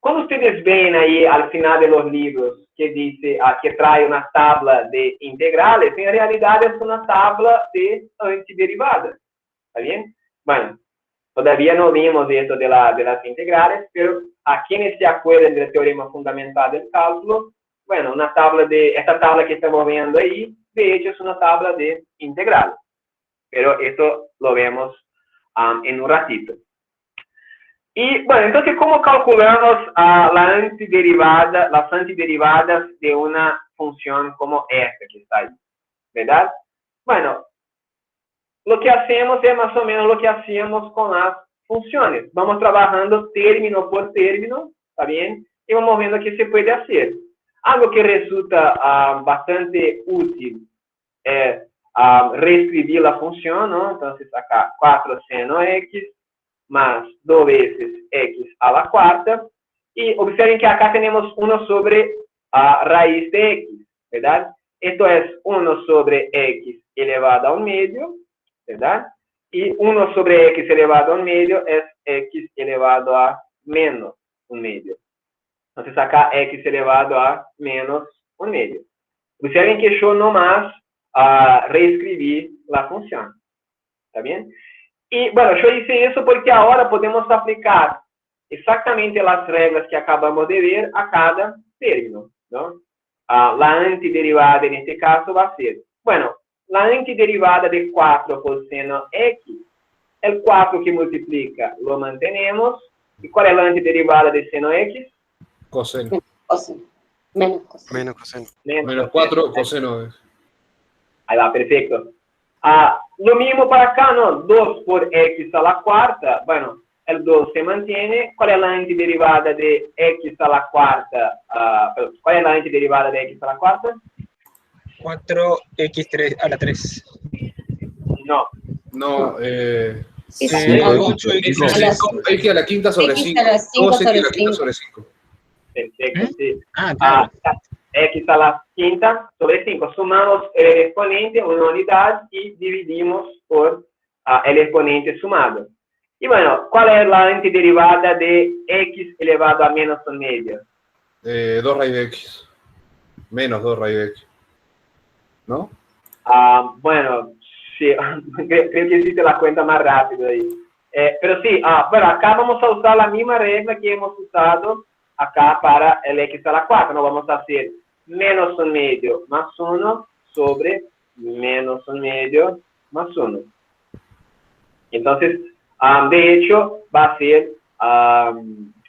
cuando ustedes ven ahí al final de los libros que dice que trae una tabla de integrales, en realidad es una tabla de antiderivadas. ¿Está bien? Bueno, todavía no vimos esto de las integrales, pero a quienes se acuerdan del teorema fundamental del cálculo, bueno, esta tabla que estamos viendo ahí, de hecho es una tabla de integrales. Pero esto lo vemos en un ratito. Y bueno, entonces, ¿cómo calculamos las antiderivadas de una función como esta que está ahí? ¿Verdad? Bueno, lo que hacemos es más o menos lo que hacíamos con las funciones. Vamos trabajando término por término, ¿está bien? Y vamos viendo qué se puede hacer. Algo que resulta bastante útil es reescribir la función, ¿no? Entonces, acá 4 seno x más 2 veces x a la cuarta. Y observen que acá tenemos 1 sobre raíz de x, ¿verdad? Esto es 1 sobre x elevado a 1/2, ¿verdad? Y 1 sobre x elevado a 1/2 es x elevado a menos 1/2. Entonces acá x elevado a menos 1/2. Observen que yo nomás reescribí la función. ¿Está bien? Y bueno, yo hice eso porque ahora podemos aplicar exactamente las reglas que acabamos de ver a cada término, ¿no? La antiderivada en este caso va a ser, bueno, la antiderivada de 4 por seno x, el 4 que multiplica lo mantenemos. ¿Y cuál es la antiderivada de seno x? Coseno. Menos coseno. Menos coseno. Menos 4 coseno. Ahí va, perfecto. Lo mismo para acá, ¿no? 2 por x a la cuarta. Bueno, el 2 se mantiene. ¿Cuál es la antiderivada de x a la cuarta? ¿Cuál es la antiderivada de x a la cuarta? 4x a la 3. No. No, Sí, Sí, sí. 8x x a la quinta sobre X 5. a la 5 2x a sobre la quinta 5. sobre 5. Perfecto, sí. Claro. X a la quinta sobre 5. Sumamos el exponente, una unidad, y dividimos por el exponente sumado. Y bueno, ¿cuál es la antiderivada de x elevado a menos 1/2? 2 raíz de x. Menos 2 raíz de x. ¿No? Bueno, sí, creo que hiciste la cuenta más rápido ahí. Pero sí, bueno, acá vamos a usar la misma regla que hemos usado acá para el x a la 4. ¿No? Vamos a hacer menos 1/2 más 1 sobre menos 1/2 más 1. Entonces, de hecho, va a ser,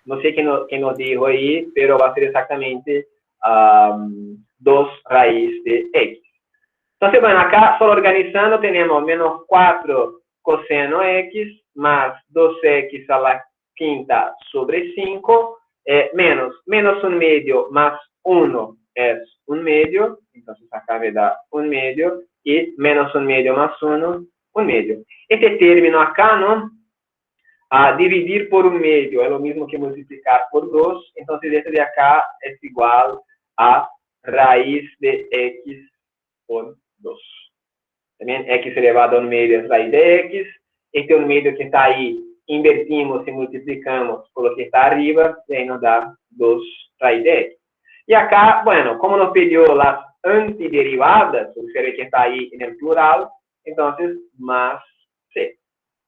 no sé quién nos dijo ahí, pero va a ser exactamente 2 raíz de x. Entonces, bueno, acá solo organizando tenemos menos 4 coseno x más 2x a la quinta sobre 5 menos 1/2 más 1 es 1/2, entonces acá me da 1/2 y menos 1/2 más 1, 1/2. Este término acá, ¿no? Dividir por 1/2 es lo mismo que multiplicar por 2, entonces este de acá es igual a raíz de x por 2. También x elevado a 1/2 es raíz de x. Este 1/2 que está ahí, invertimos y multiplicamos por lo que está arriba, y ahí nos da 2 raíz de x. Y acá, bueno, como nos pidió las antiderivadas, observe que está ahí en el plural, entonces más c.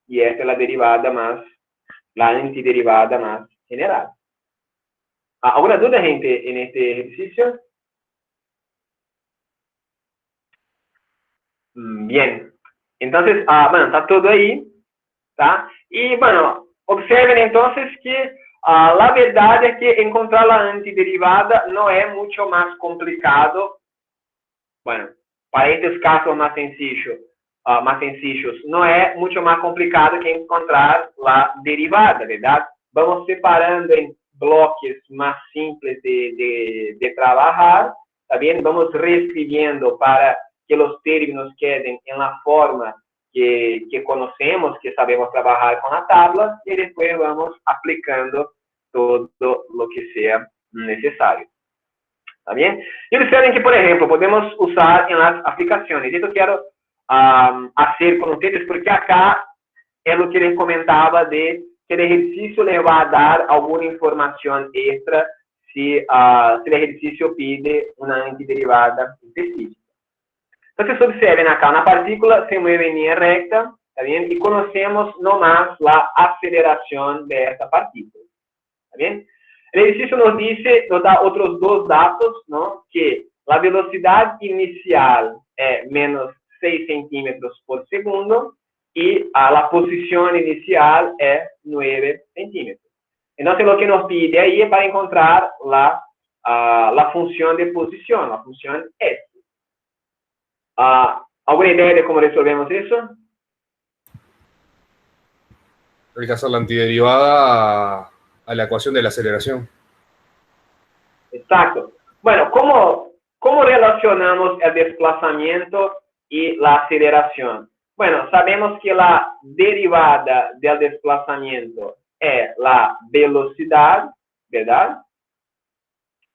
Y esta es la derivada más, la antiderivada más general. ¿Alguna duda, gente, en este ejercicio? Bien. Entonces, bueno, está todo ahí, ¿tá? Y bueno, observen entonces que la verdad es que encontrar la antiderivada no es mucho más complicado. Bueno, para estos casos más sencillos, no es mucho más complicado que encontrar la derivada, ¿verdad? Vamos separando en bloques más simples de trabajar, ¿está bien? Vamos reescribiendo para que los términos queden en la forma que conocemos, que sabemos trabajar con la tabla, y después vamos aplicando todo lo que sea necesario. ¿Está bien? Y observen que, por ejemplo, podemos usar en las aplicaciones. Esto quiero hacer con ustedes porque acá es lo que les comentaba de que el ejercicio les va a dar alguna información extra si el ejercicio pide una antiderivada específica. Entonces, observen acá, una partícula se mueve en línea recta, ¿está bien? Y conocemos nomás la aceleración de esta partícula, ¿está bien? El ejercicio nos da otros dos datos, ¿no? Que la velocidad inicial es menos 6 centímetros por segundo y la posición inicial es 9 centímetros. Entonces, lo que nos pide ahí es para encontrar la función de posición, la función S. ¿Alguna idea de cómo resolvemos eso? Hay que hacer la antiderivada a la ecuación de la aceleración. Exacto. Bueno, ¿cómo relacionamos el desplazamiento y la aceleración? Bueno, sabemos que la derivada del desplazamiento es la velocidad, ¿verdad?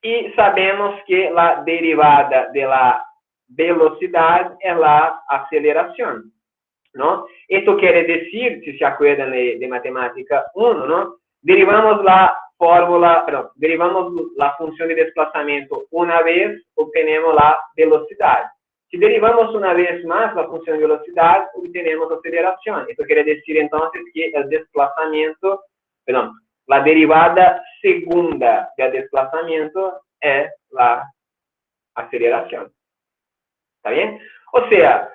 Y sabemos que la derivada de la velocidad es la aceleración, ¿no? Esto quiere decir, si se acuerdan de matemática 1, ¿no? Derivamos la función de desplazamiento una vez, obtenemos la velocidad. Si derivamos una vez más la función de velocidad, obtenemos aceleración. Esto quiere decir entonces que el desplazamiento, la derivada segunda del desplazamiento es la aceleración. ¿Está bien? O sea,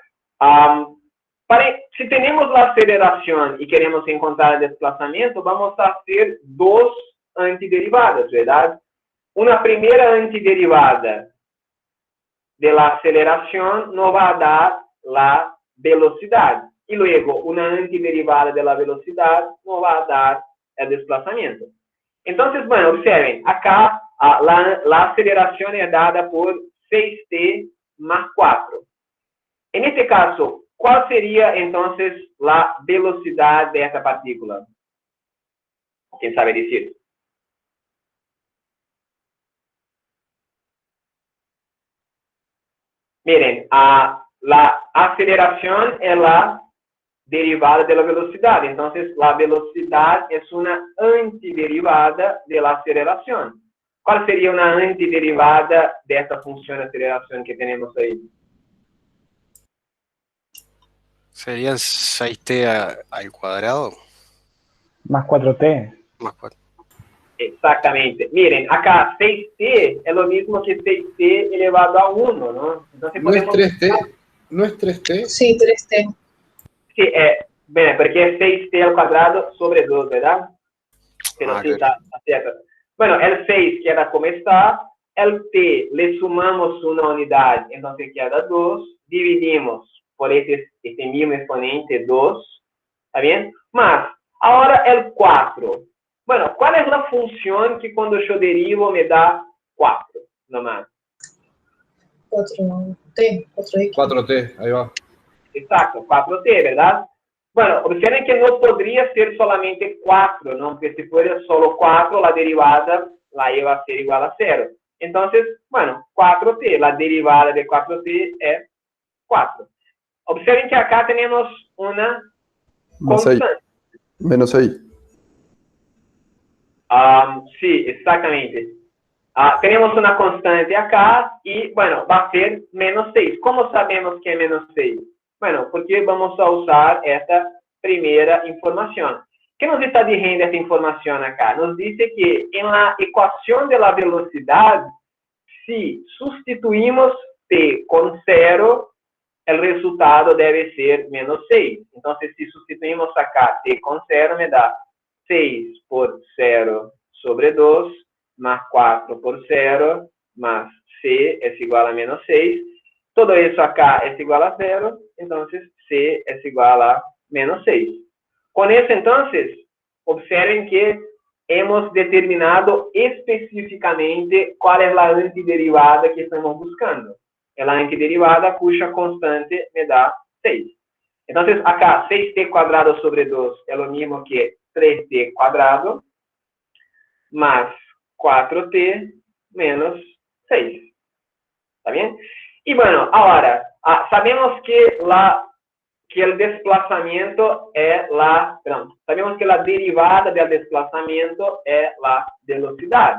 si tenemos la aceleración y queremos encontrar el desplazamiento, vamos a hacer dos antiderivadas, ¿verdad? Una primera antiderivada de la aceleración nos va a dar la velocidad. Y luego, una antiderivada de la velocidad nos va a dar el desplazamiento. Entonces, bueno, observen, acá la aceleración es dada por 6t más 4. En este caso, ¿cuál sería entonces la velocidad de esta partícula? ¿Quién sabe decir? Miren, la aceleración es la derivada de la velocidad. Entonces, la velocidad es una antiderivada de la aceleración. ¿Cuál sería una antiderivada de esta función de aceleración que tenemos ahí? Serían 6t al cuadrado. Más 4t. Más 4. Exactamente. Miren, acá 6t es lo mismo que 6t elevado a 1, ¿no? Entonces, ¿No es podemos... 3t? ¿No es 3t? Sí, 3t. Sí, bueno, porque es 6t al cuadrado sobre 2, ¿verdad? Pero sí, claro. está cierto. Bueno, el 6 queda como está, el t le sumamos una unidad, entonces queda 2, dividimos por este mismo exponente 2, ¿está bien? Más, ahora el 4. Bueno, ¿cuál es la función que cuando yo derivo me da 4 nomás? 4t, 4x. 4t, ahí va. Exacto, 4t, ¿verdad? Bueno, observen que no podría ser solamente 4, ¿no? Porque si fuera solo 4, la derivada la iba a ser igual a 0. Entonces, bueno, 4t, la derivada de 4t es 4. Observen que acá tenemos una constante. Menos 6. Sí, exactamente. Tenemos una constante acá y, bueno, va a ser menos 6. ¿Cómo sabemos que es menos 6? Bueno, porque vamos a usar esta primera información. ¿Qué nos está diciendo esta información acá? Nos dice que en la ecuación de la velocidad, si sustituimos t con 0, el resultado debe ser menos 6. Entonces, si sustituimos acá t con 0, me da 6 por 0 sobre 2, más 4 por 0, más c es igual a menos 6. Todo eso acá es igual a 0, entonces c es igual a menos 6. Con eso, entonces, observen que hemos determinado específicamente cuál es la antiderivada que estamos buscando. Es la antiderivada cuya constante me da 6. Entonces, acá, 6t cuadrado sobre 2 es lo mismo que 3t cuadrado más 4t menos 6. ¿Está bien? Y bueno, ahora, sabemos que el desplazamiento es sabemos que la derivada del desplazamiento es la velocidad.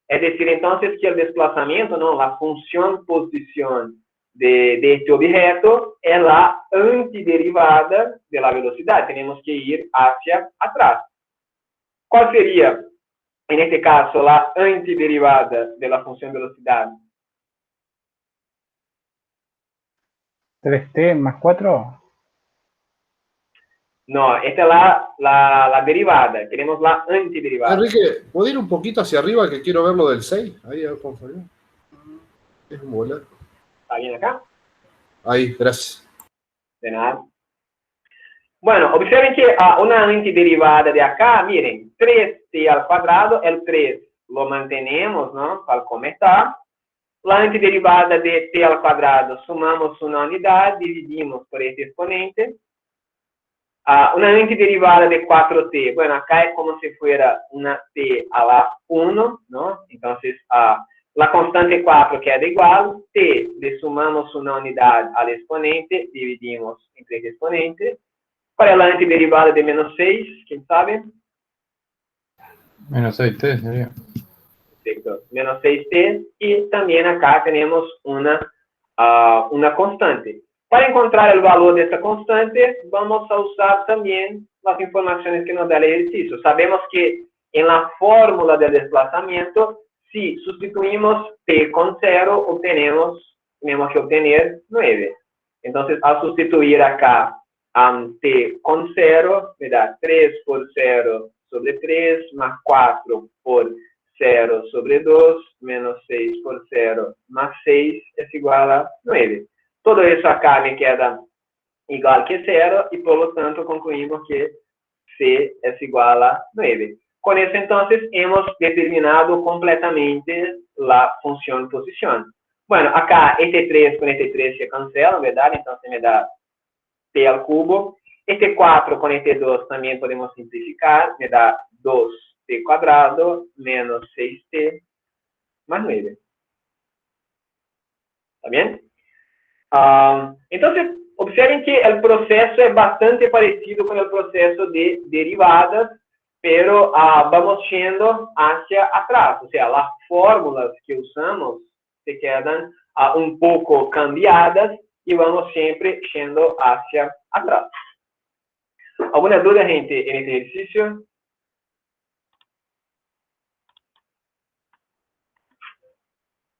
Es decir, entonces que el desplazamiento, ¿no? La función posición de este objeto es la antiderivada de la velocidad. Tenemos que ir hacia atrás. ¿Cuál sería, en este caso, la antiderivada de la función velocidad? 3t más 4. No, esta es la derivada. Queremos la antiderivada. Enrique, ¿puedo ir un poquito hacia arriba que quiero ver lo del 6? Ahí, a ver cómo salió. Es un bola. ¿Está bien acá? Ahí, gracias. De nada. Bueno, observen que una antiderivada de acá, miren, 3t al cuadrado, el 3 lo mantenemos, ¿no? Tal como está. La antiderivada de t al cuadrado, sumamos una unidad, dividimos por este exponente. Una antiderivada de 4t, bueno, acá es como si fuera una t a la 1, ¿no? Entonces, la constante 4 queda igual, t le sumamos una unidad al exponente, dividimos entre el exponente. ¿Cuál es la antiderivada de menos 6? ¿Quién sabe? Menos 6t sería. Perfecto. Menos 6t. Y también acá tenemos una constante. Para encontrar el valor de esta constante, vamos a usar también las informaciones que nos da el ejercicio. Sabemos que en la fórmula del desplazamiento, si sustituimos t con 0, tenemos que obtener 9. Entonces, al sustituir acá t con 0, me da 3 por 0 sobre 3, más 4 por 0 sobre 2, menos 6 por 0, más 6 es igual a 9. Todo eso acá me queda igual que 0 y por lo tanto concluimos que C es igual a 9. Con eso, entonces, hemos determinado completamente la función posición. Bueno, acá este 3 con este 3 se cancelan, ¿verdad? Entonces me da P al cubo. Este 4 con este 2 también podemos simplificar. Me da 2T cuadrado menos 6T más 9. ¿Está bien? Entonces, observen que el proceso es bastante parecido con el proceso de derivadas, pero vamos yendo hacia atrás. O sea, las fórmulas que usamos se quedan un poco cambiadas y vamos siempre yendo hacia atrás. ¿Alguna duda, gente, en este ejercicio?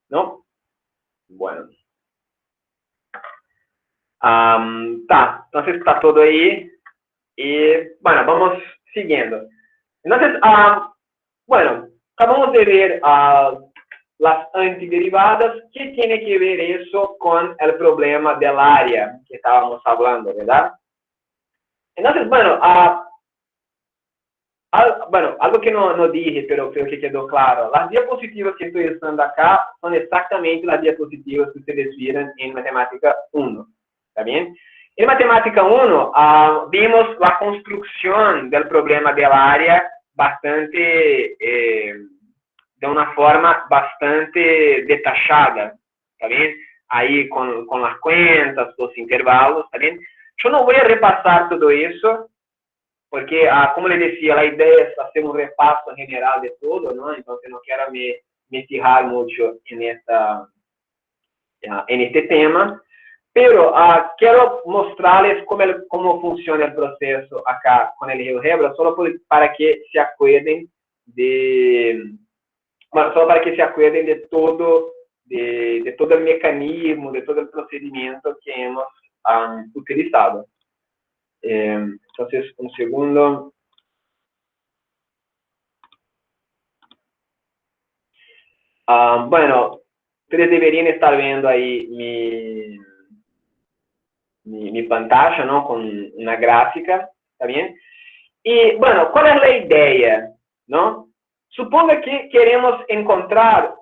¿No? Bueno. Entonces está todo ahí. Y bueno, vamos siguiendo. Entonces, bueno, acabamos de ver las antiderivadas. ¿Qué tiene que ver eso con el problema del área que estábamos hablando, verdad? Entonces, bueno, algo que no dije, pero creo que quedó claro. Las diapositivas que estoy usando acá son exactamente las diapositivas que ustedes vieron en Matemática 1. ¿Está bien? En Matemática 1, vimos la construcción del problema del área bastante, de una forma bastante detallada. ¿Está bien? Ahí con las cuentas, los intervalos. ¿Está bien? Yo no voy a repasar todo eso, porque, como les decía, la idea es hacer un repaso general de todo, ¿no? Entonces no quiero me fijar mucho en este tema. Pero quiero mostrarles cómo funciona el proceso acá con el GeoGebra, solo para que se acuerden solo para que se acuerden de todo el mecanismo, de todo el procedimiento que hemos utilizado. Entonces, un segundo. Bueno, ustedes deberían estar viendo ahí mi pantalla, ¿no? Con una gráfica, ¿está bien? Y, bueno, ¿cuál es la idea, no? Suponga que queremos encontrar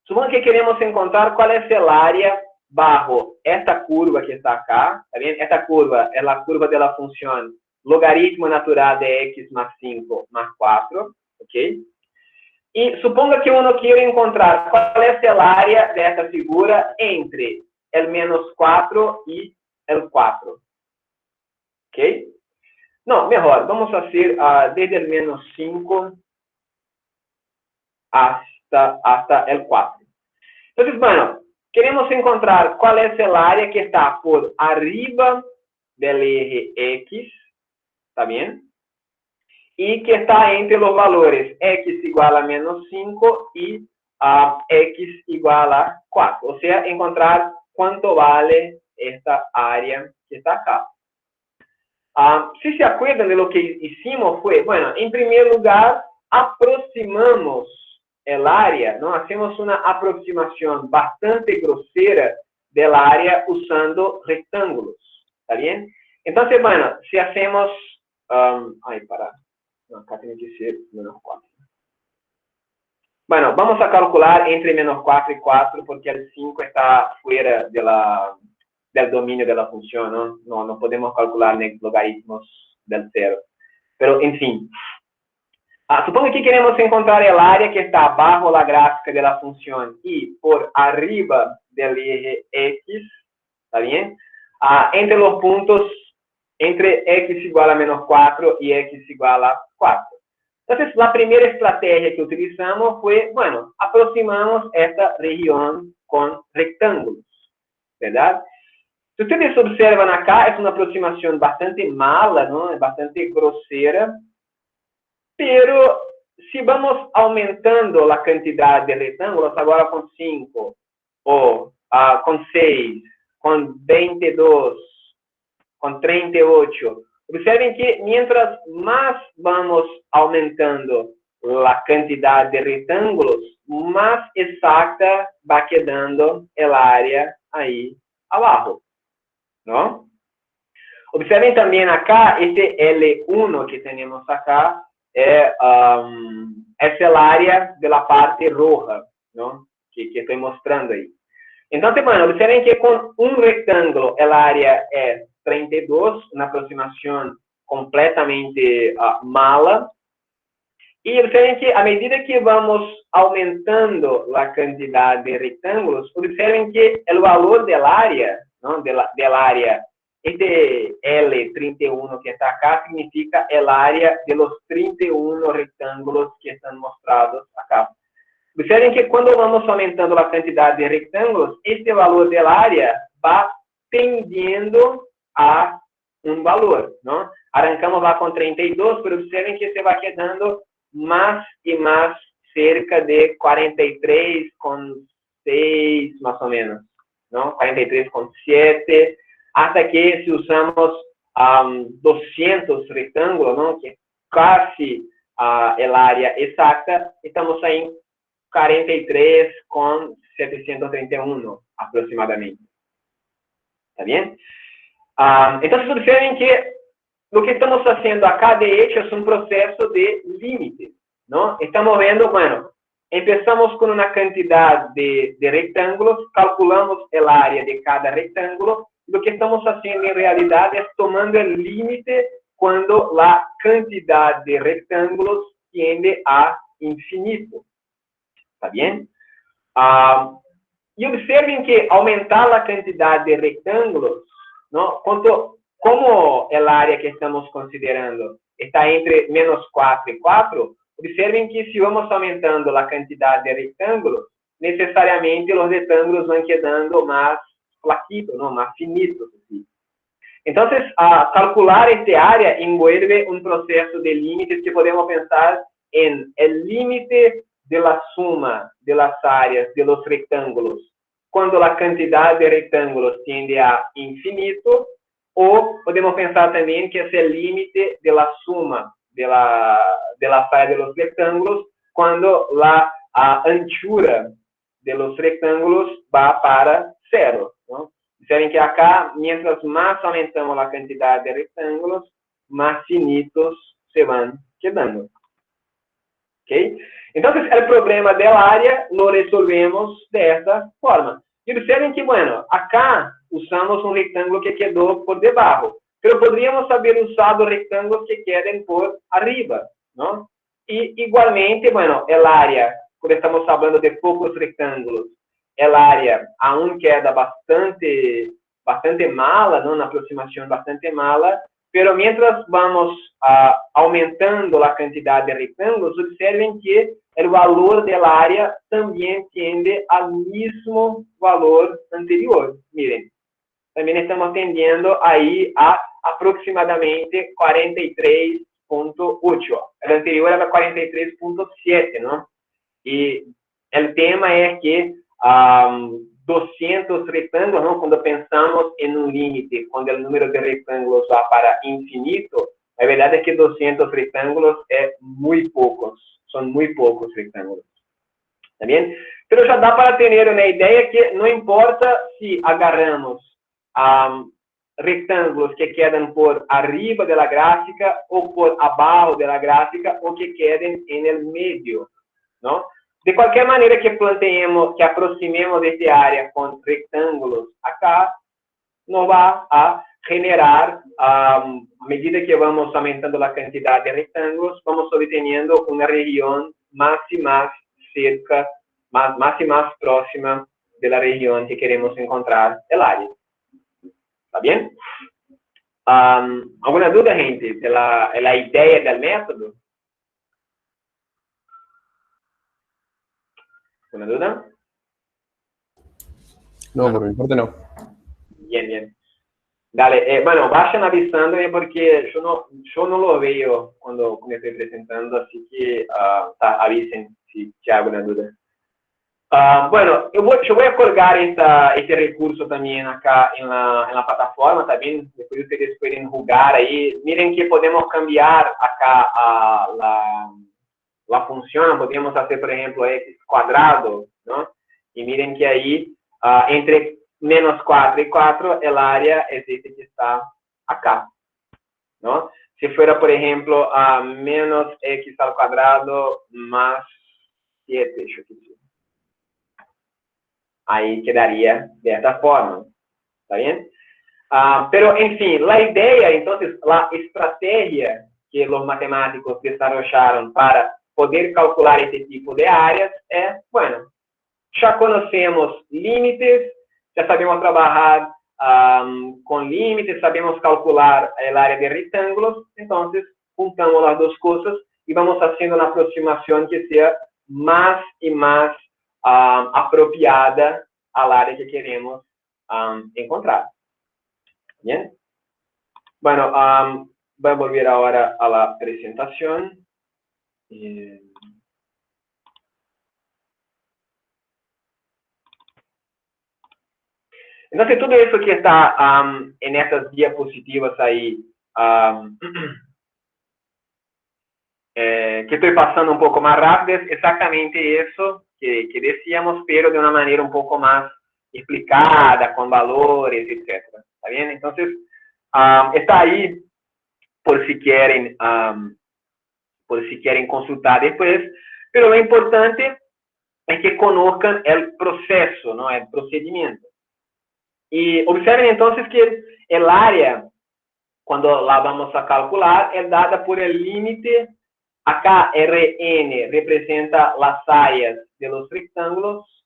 suponga que queremos encontrar cuál es el área bajo esta curva que está acá, ¿está bien? Esta curva es la curva de la función logaritmo natural de x más 5 más 4, ¿ok? Y suponga que uno quiere encontrar cuál es el área de esta figura entre el menos 4 y el 4. ¿Ok? No, mejor, vamos a hacer desde el menos 5 hasta el 4. Entonces, bueno, queremos encontrar cuál es el área que está por arriba del eje X, ¿está bien? Y que está entre los valores X igual a menos 5 y X igual a 4. O sea, encontrar cuánto vale esta área que está acá. Si se acuerdan de lo que hicimos fue, bueno, en primer lugar, aproximamos el área, ¿no? Hacemos una aproximación bastante grosera del área usando rectángulos, ¿está bien? Entonces, bueno, si hacemos, no, acá tiene que ser menos 4. Bueno, vamos a calcular entre menos 4 y 4, porque el 5 está fuera del dominio de la función, ¿no? No podemos calcular logaritmos del 0. Pero, en fin. Supongo que queremos encontrar el área que está bajo la gráfica de la función y por arriba del eje X, ¿está bien? Entre los puntos, entre X igual a menos 4 y X igual a 4. Entonces, la primera estrategia que utilizamos fue, bueno, aproximamos esta región con rectángulos, ¿verdad? Si ustedes observan acá, es una aproximación bastante mala, ¿no? Es bastante grosera. Pero si vamos aumentando la cantidad de rectángulos, ahora con 5, o con 6, con 22, con 38, observen que mientras más vamos aumentando la cantidad de rectángulos, más exacta va quedando el área ahí abajo, ¿no? Observen también acá, este L1 que tenemos acá es el área de la parte roja, ¿no? Que estoy mostrando ahí. Entonces, bueno, observen que con un rectángulo el área es 32, una aproximación completamente mala. Y observen que a medida que vamos aumentando la cantidad de rectángulos, observen que el valor del área, ¿no? del área, este L31 que está acá, significa el área de los 31 rectángulos que están mostrados acá. Observen que cuando vamos aumentando la cantidad de rectángulos, este valor del área va tendiendo a un valor, ¿no? Arrancamos lá con 32, pero observen que se va quedando más y más cerca de 43,6 más o menos, ¿no? 43,7, hasta que si usamos 200 rectángulos, ¿no? Que casi el área exacta, estamos ahí en 43,731 aproximadamente. ¿Está bien? Entonces observen que lo que estamos haciendo acá, de hecho, es un proceso de límite, ¿no? Estamos viendo, bueno, empezamos con una cantidad de rectángulos, calculamos el área de cada rectángulo, lo que estamos haciendo en realidad es tomando el límite cuando la cantidad de rectángulos tiende a infinito. ¿Está bien? Y observen que aumentar la cantidad de rectángulos, ¿no? Como el área que estamos considerando está entre -4 y 4, observen que si vamos aumentando la cantidad de rectángulos, necesariamente los rectángulos van quedando más flaquitos, ¿no? Más finitos. Así. Entonces, calcular este área envuelve un proceso de límites que podemos pensar en el límite de la suma de las áreas de los rectángulos cuando la cantidad de rectángulos tiende a infinito, o podemos pensar también que es el límite de la suma de las áreas de los rectángulos cuando la anchura de los rectángulos va para 0, ¿no? Observen que acá, mientras más aumentamos la cantidad de rectángulos, más finitos se van quedando. ¿Okay? Entonces, el problema del área lo resolvemos de esta forma. Y observen que, bueno, acá usamos un rectángulo que quedó por debajo, pero podríamos haber usado rectángulos que queden por arriba, ¿no? Y igualmente, bueno, el área, cuando estamos hablando de pocos rectángulos, el área aún queda bastante mala, ¿no? Una aproximación bastante mala, pero mientras vamos aumentando la cantidad de rectángulos, observen que el valor del área también tiende al mismo valor anterior. Miren, también estamos tendiendo ahí a aproximadamente 43,8. El anterior era 43,7, ¿no? Y el tema es que 200 rectángulos, ¿no? Cuando pensamos en un límite, cuando el número de rectángulos va para infinito, la verdad es que 200 rectángulos es muy pocos, son muy pocos rectángulos. ¿Está bien? Pero ya da para tener una idea que no importa si agarramos rectángulos que quedan por arriba de la gráfica o por abajo de la gráfica o que queden en el medio, ¿no? De qualquer maneira que planteemos, que aproximemos este área com rectângulos acá, nos vai a generar, a medida que vamos aumentando a quantidade de rectângulos, vamos obteniendo uma região mais e mais cerca, mais e mais próxima da região que queremos encontrar el área. ¿Está bien? ¿Alguna duda, gente, de la idea del método? ¿Alguna duda? No, por mi parte no. Bien, bien. Dale, bueno, vayan avisándome porque yo no lo veo cuando me estoy presentando, así que avisen si hay alguna duda. Bueno, yo voy a colgar este recurso también acá en la plataforma, también después ustedes pueden jugar ahí. Miren que podemos cambiar acá la función, podemos hacer, por ejemplo, x cuadrado, ¿no? Y miren que ahí, entre -4 y 4, el área es este que está acá, ¿no? Si fuera, por ejemplo, a menos x al cuadrado más 7, ahí quedaría de esta forma, ¿está bien? Pero, en fin, la idea, entonces, la estrategia que los matemáticos desarrollaron para poder calcular este tipo de áreas es, bueno, ya conocemos límites, ya sabemos trabajar con límites, sabemos calcular el área de rectángulos, entonces juntamos las dos cosas y vamos haciendo una aproximación que sea más y más apropiada al área que queremos encontrar. Bien. Bueno, voy a volver ahora a la presentación. Entonces, todo eso que está en estas diapositivas ahí, que estoy pasando un poco más rápido, es exactamente eso que decíamos, pero de una manera un poco más explicada, con valores, etc. ¿Está bien? Entonces, está ahí por si quieren consultar después, pero lo importante es que conozcan el proceso, ¿no? El procedimiento. Y observen entonces que el área, cuando la vamos a calcular, es dada por el límite. Acá Rn representa las áreas de los rectángulos,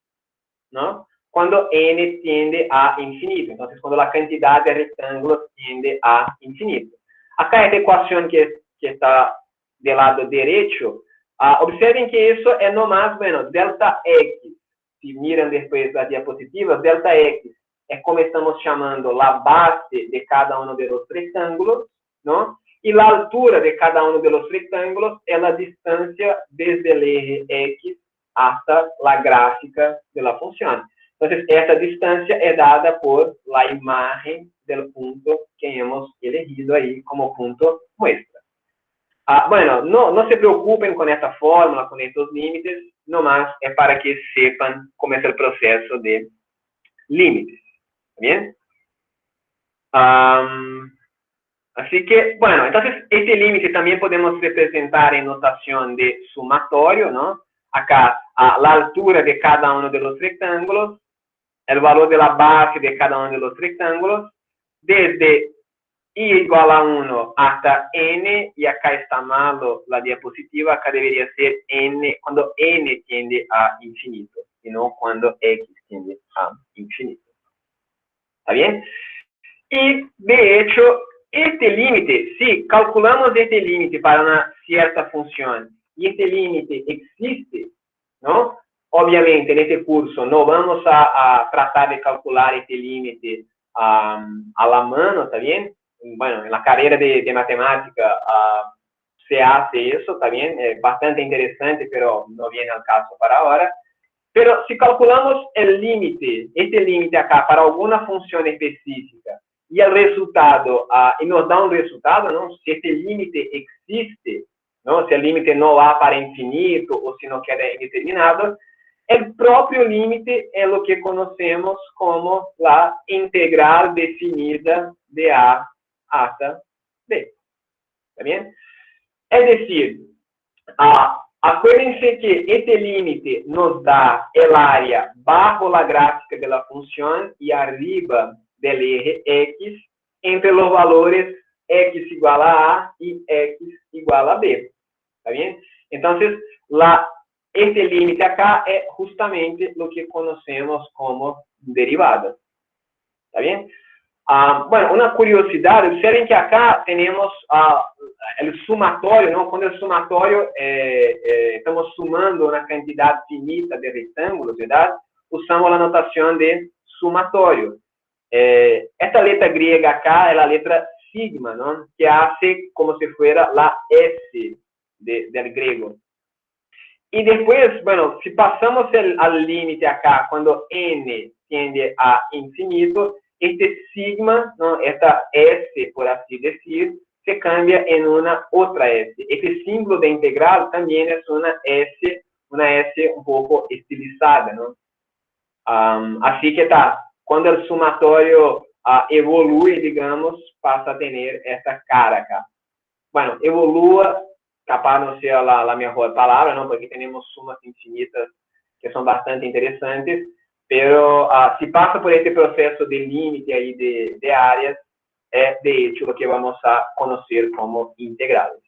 ¿no? Cuando n tiende a infinito. Entonces, cuando la cantidad de rectángulos tiende a infinito. Acá esta ecuación que está del lado derecho, observen que eso es nomás, bueno, delta x. Si miran después las diapositivas, delta x es como estamos llamando la base de cada uno de los rectángulos, ¿no? Y la altura de cada uno de los rectángulos es la distancia desde el eje x hasta la gráfica de la función. Entonces, esta distancia es dada por la imagen del punto que hemos elegido ahí como punto muestra. Bueno, no se preocupen con esta fórmula, con estos límites, nomás es para que sepan cómo es el proceso de límites. ¿Bien? Así que, bueno, entonces este límite también podemos representar en notación de sumatorio, ¿no? Acá, la altura de cada uno de los rectángulos, el valor de la base de cada uno de los rectángulos, desde i igual a 1 hasta n, y acá está mal la diapositiva, acá debería ser n, cuando n tiende a infinito, y no cuando x tiende a infinito. ¿Está bien? Y, de hecho, este límite, si calculamos este límite para una cierta función, y este límite existe, ¿no? Obviamente, en este curso no vamos a tratar de calcular este límite a la mano, ¿está bien? Bueno, en la carrera de matemática se hace eso, ¿está bien? Es bastante interesante, pero no viene al caso para ahora. Pero si calculamos el límite, este límite acá, para alguna función específica, y el resultado, y nos da un resultado, ¿no? Si este límite existe, ¿no? Si el límite no va para infinito, o si no queda indeterminado, el propio límite es lo que conocemos como la integral definida de A hasta B. ¿Está bien? Es decir, acuérdense que este límite nos da el área bajo la gráfica de la función y arriba del eje x entre los valores x igual a A y x igual a B. ¿Está bien? Entonces, este límite acá es justamente lo que conocemos como derivada. ¿Está bien? Bueno, una curiosidad, observen que acá tenemos el sumatorio, ¿no? Cuando el sumatorio, estamos sumando una cantidad finita de rectángulos, ¿verdad? Usamos la notación de sumatorio. Esta letra griega acá es la letra sigma, ¿no? Que hace como si fuera la S del griego. Y después, bueno, si pasamos al límite acá, cuando n tiende a infinito, este sigma, ¿no? Esta S, por así decir, se cambia en una otra S. Este símbolo de integral también es una S un poco estilizada, ¿no? Así que está, cuando el sumatorio evolui, digamos, passa a ter essa cara acá. Bueno, evolua, capaz não ser a melhor palavra, não, porque temos sumas infinitas que são bastante interessantes, pero se passa por esse processo de límite aí de áreas, é de hecho o que vamos a conhecer como integrales.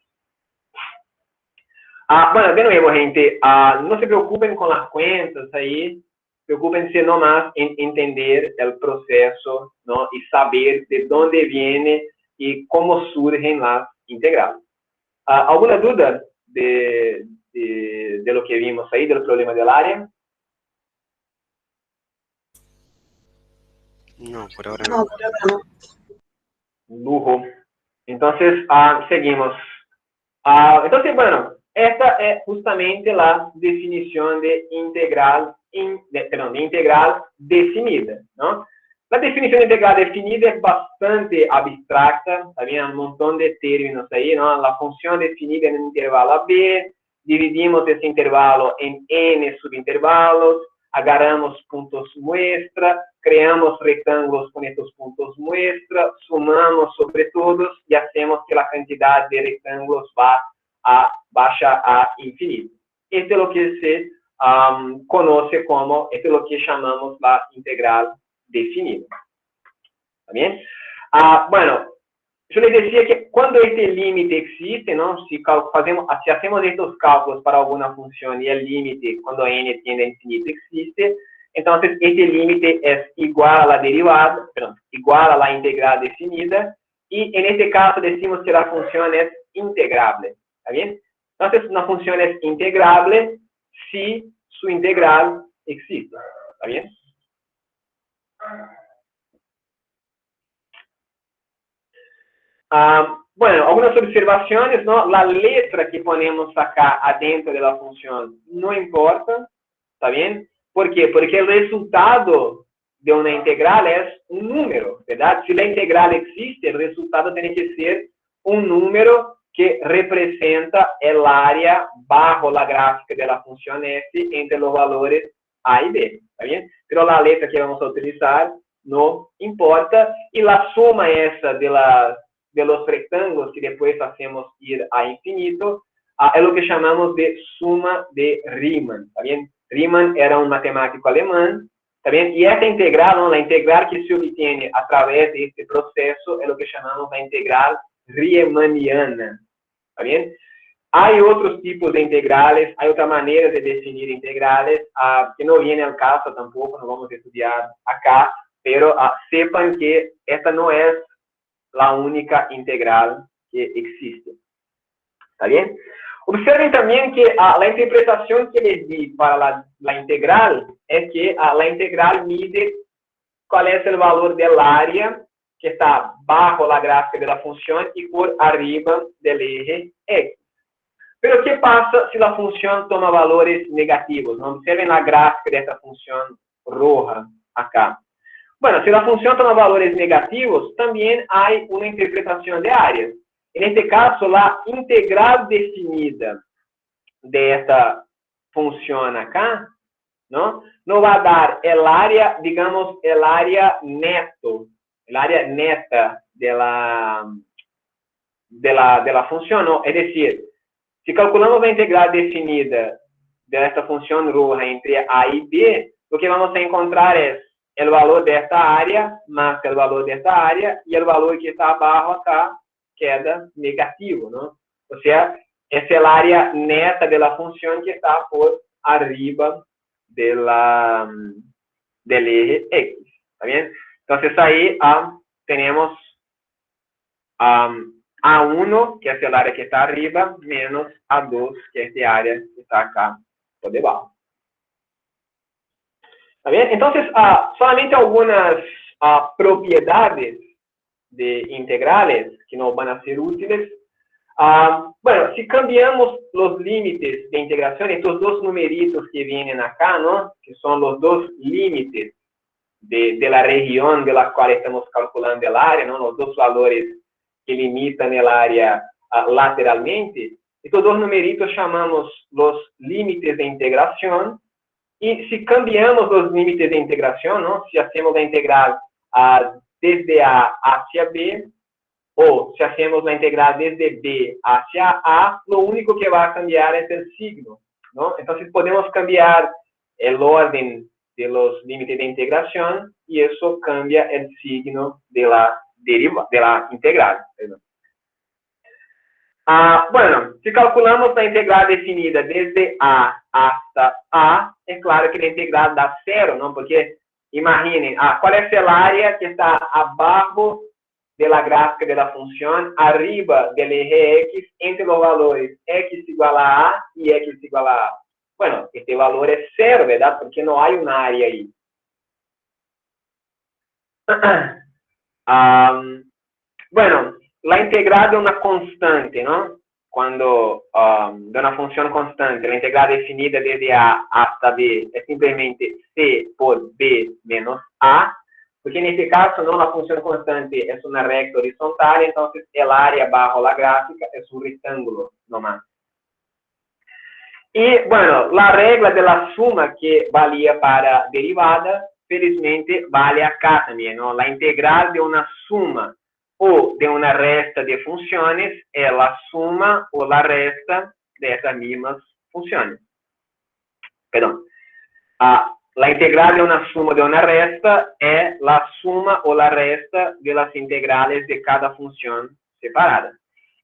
Bueno, de nuevo, gente, no se preocupen con las cuentas ahí, preocupense nomás en entender el proceso, ¿no? Y saber de dónde viene y cómo surgen las integrales. ¿Alguna duda de lo que vimos ahí, del problema del área? No, por ahora no. No, por ahora no. Lujo. Entonces, seguimos. Entonces, bueno, esta es justamente la definición de integral, de integral definida, ¿no? La definición de integral definida es bastante abstracta, también hay un montón de términos ahí, ¿no? La función definida en el intervalo AB, dividimos ese intervalo en n subintervalos, agarramos puntos muestra, creamos rectángulos con estos puntos muestra, sumamos sobre todos y hacemos que la cantidad de rectángulos baja a infinito. Esto es lo que se conoce como, esto es lo que llamamos la integral definida. ¿Está bien? Bueno, yo les decía que cuando este límite existe, ¿no? Si hacemos estos cálculos para alguna función y el límite cuando n tiende a infinito existe, entonces este límite es igual a la derivada, perdón, igual a la integral definida, y en este caso decimos que la función es integrable. ¿Está bien? Entonces una función es integrable si su integral existe. ¿Está bien? Bueno, algunas observaciones, ¿no? La letra que ponemos acá adentro de la función no importa, ¿está bien? ¿Por qué? Porque el resultado de una integral es un número, ¿verdad? Si la integral existe, el resultado tiene que ser un número que representa el área bajo la gráfica de la función f entre los valores a y b, ¿está bien? Pero la letra que vamos a utilizar no importa, y la suma esa de los rectángulos que después hacemos ir a infinito, es lo que llamamos de suma de Riemann, ¿está bien? Riemann era un matemático alemán, ¿está bien? Y esta integral, ¿no? La integral que se obtiene a través de este proceso es lo que llamamos la integral riemanniana, ¿está bien? Hay otros tipos de integrales, hay otras maneras de definir integrales, que no viene al caso tampoco, no vamos a estudiar acá, pero sepan que esta no es la única integral que existe. ¿Está bien? Observen también que la interpretación que les di para la integral es que la integral mide cuál es el valor del área que está bajo la gráfica de la función y por arriba del eje X. Pero ¿qué pasa si la función toma valores negativos? ¿No? Observen la gráfica de esta función roja acá. Bueno, si la función toma valores negativos, también hay una interpretación de áreas. En este caso, la integral definida de esta función acá, ¿no? Nos va a dar el área, digamos, el área neto, el área neta de la función, ¿no? Es decir, si calculamos la integral definida de esta función roja entre A y B, lo que vamos a encontrar es el valor de esta área más el valor de esta área, y el valor que está abajo acá queda negativo, ¿no? O sea, es el área neta de la función que está por arriba del eje X, ¿está bien? Entonces ahí tenemos A1, que es el área que está arriba, menos A2, que es el área que está acá por debajo. ¿Está bien? Entonces, solamente algunas propiedades de integrales que nos van a ser útiles. Bueno, si cambiamos los límites de integración, estos dos numeritos que vienen acá, ¿no? Que son los dos límites de la región de la cual estamos calculando el área, ¿no? Los dos valores que limitan el área lateralmente. Estos dos numeritos llamamos los límites de integración. Y si cambiamos los límites de integración, ¿no? Si hacemos la integral desde A hacia B, o si hacemos la integral desde B hacia A, lo único que va a cambiar es el signo, ¿no? Entonces podemos cambiar el orden de los límites de integración y eso cambia el signo de la integral. Bueno, si calculamos la integral definida desde A hasta A, es claro que la integral da cero, ¿no? Porque imaginen, ¿cuál es el área que está abajo de la gráfica de la función, arriba del eje X, entre los valores X igual a A y X igual a A? Bueno, este valor es cero, ¿verdad? Porque no hay un área ahí. Bueno, la integral de una constante, ¿no? Cuando de una función constante, la integral definida desde A hasta B es simplemente C por B menos A, porque en este caso, ¿no? La función constante es una recta horizontal, entonces el área bajo la gráfica es un rectángulo nomás. Y bueno, la regla de la suma que valía para derivadas, felizmente vale acá también, ¿no? La integral de una suma o de una resta de funciones es la suma o la resta de esas mismas funciones. Perdón. La integral de una suma o de una resta es la suma o la resta de las integrales de cada función separada.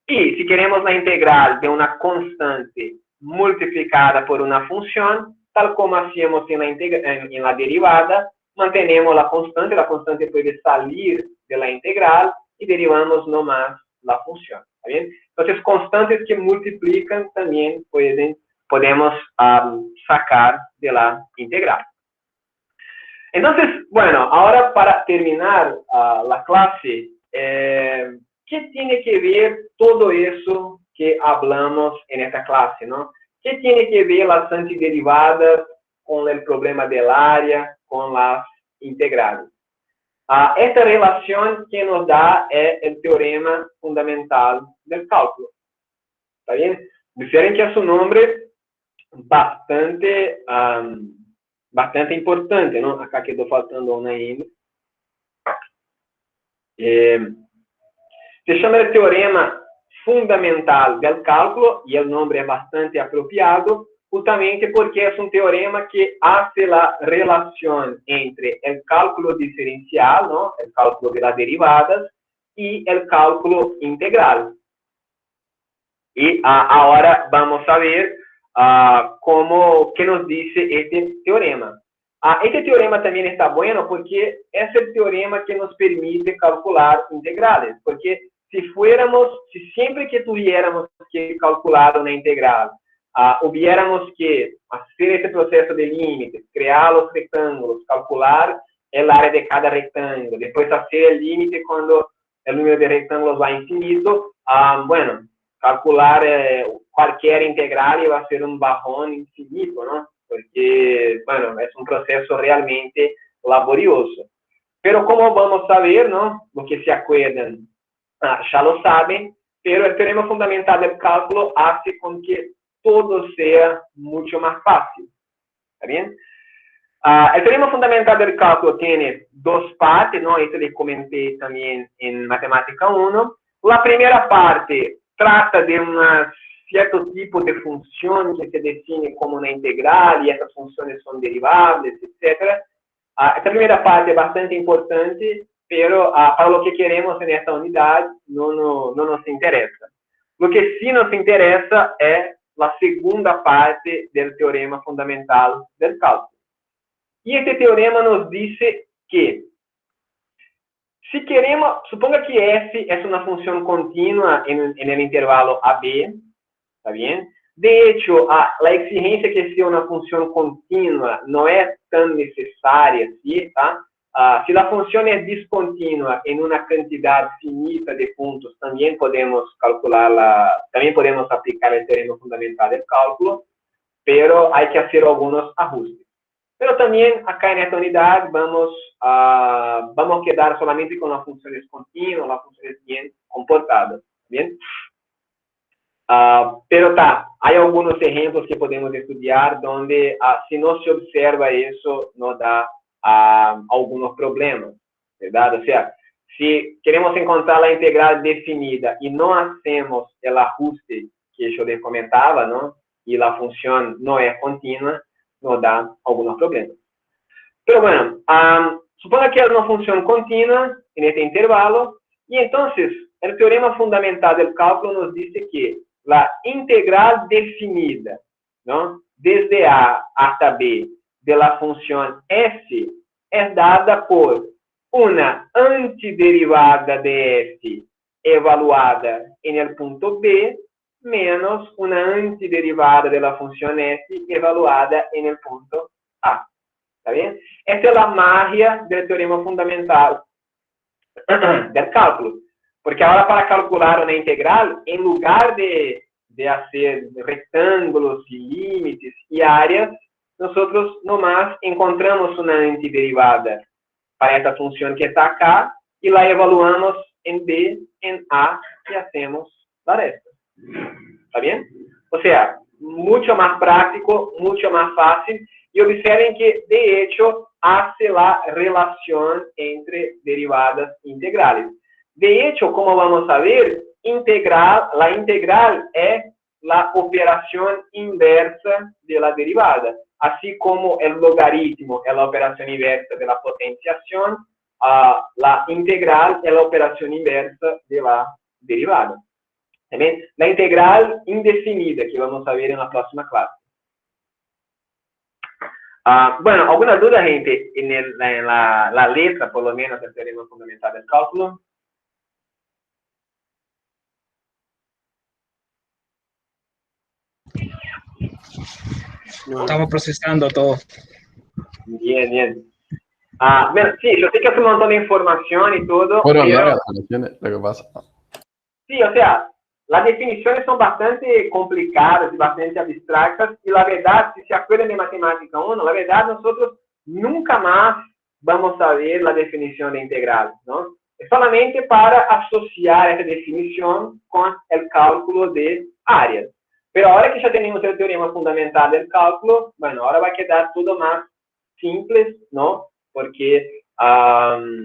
Y si queremos la integral de una constante multiplicada por una función, tal como hacíamos en la derivada, mantenemos la constante puede salir de la integral y derivamos nomás la función. ¿Está bien? Entonces, constantes que multiplican también podemos sacar de la integral. Entonces, bueno, ahora para terminar la clase, ¿qué tiene que ver todo eso que hablamos en esta clase, ¿no? ¿Qué tiene que ver las antiderivadas con el problema del área, con las integrales? Esta relación que nos da es el teorema fundamental del cálculo. ¿Está bien? Diferente que a su nombre, bastante importante, ¿no? Acá quedó faltando una M. Se llama el teorema fundamental del cálculo y el nombre es bastante apropiado justamente porque es un teorema que hace la relación entre el cálculo diferencial, ¿no? El cálculo de las derivadas y el cálculo integral. Y ahora vamos a ver qué nos dice este teorema. Este teorema también está bueno porque es el teorema que nos permite calcular integrales, porque si siempre que tuviéramos que calcular una integral, hubiéramos que hacer este proceso de límites, crear los rectángulos, calcular el área de cada rectángulo, después hacer el límite cuando el número de rectángulos va a infinito, bueno, calcular cualquier integral va a ser un bajón infinito, ¿no? Porque, bueno, es un proceso realmente laborioso. Pero como vamos a ver, ¿no? Los que se acuerdan ya lo saben, pero el teorema fundamental del cálculo hace con que todo sea mucho más fácil. ¿Está bien? El teorema fundamental del cálculo tiene dos partes, ¿no? Esto les comenté también en Matemática 1. La primera parte trata de un cierto tipo de función que se define como una integral y esas funciones son derivables, etc. Esta primera parte es bastante importante, pero para lo que queremos en esta unidad no nos interesa. Lo que sí nos interesa es la segunda parte del teorema fundamental del cálculo. Y este teorema nos dice que si queremos, suponga que f es una función continua en el intervalo AB, ¿está bien? De hecho, la exigencia que sea una función continua no es tan necesaria, ¿sí? ¿Tá? Si la función es discontinua en una cantidad finita de puntos, también podemos aplicar el teorema fundamental del cálculo, pero hay que hacer algunos ajustes. Pero también acá en esta unidad vamos a quedar solamente con las funciones continuas, las funciones bien comportadas, ¿bien? Pero hay algunos ejemplos que podemos estudiar donde si no se observa eso, nos da algunos problemas, ¿verdad? O sea, si queremos encontrar la integral definida y no hacemos el ajuste que yo les comentaba, ¿no? Y la función no es continua, nos da algunos problemas. Pero bueno, suponga que es una función continua en este intervalo, y entonces el teorema fundamental del cálculo nos dice que la integral definida, ¿no? Desde A hasta B de la función f es dada por una antiderivada de f evaluada en el punto B menos una antiderivada de la función f evaluada en el punto A. ¿Está bien? Esta es la magia del teorema fundamental del cálculo. Porque ahora para calcular una integral, en lugar de hacer rectángulos y límites y áreas, nosotros nomás encontramos una antiderivada para esta función que está acá y la evaluamos en B, en A y hacemos la resta. ¿Está bien? O sea, mucho más práctico, mucho más fácil. Y observen que, de hecho, hace la relación entre derivadas integrales. De hecho, como vamos a ver, la integral es la operación inversa de la derivada. Así como el logaritmo es la operación inversa de la potenciación, la integral es la operación inversa de la derivada. ¿También? La integral indefinida, que vamos a ver en la próxima clase. Bueno, ¿alguna duda, gente, en la letra, por lo menos, del teorema fundamental del cálculo? Estamos procesando todo. Bien, bien. Bueno, sí, yo sé que es un montón de información y todo. Bueno, pero... largas soluciones, lo que pasa. Sí, o sea, las definiciones son bastante complicadas y bastante abstractas, y la verdad, si se acuerdan de Matemática 1, la verdad nosotros nunca más vamos a ver la definición de integral, ¿no? Es solamente para asociar esa definición con el cálculo de áreas. Pero ahora que ya tenemos el teorema fundamental del cálculo, bueno, ahora va a quedar todo más simple, ¿no? Porque,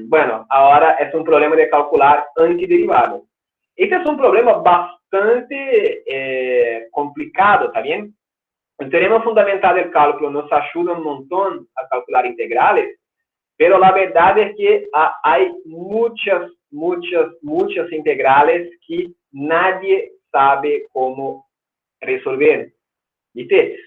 bueno, ahora es un problema de calcular antiderivadas. Este es un problema bastante complicado, ¿está bien? El teorema fundamental del cálculo nos ayuda un montón a calcular integrales, pero la verdad es que hay muchas integrales que nadie sabe cómo resolver. ¿Viste?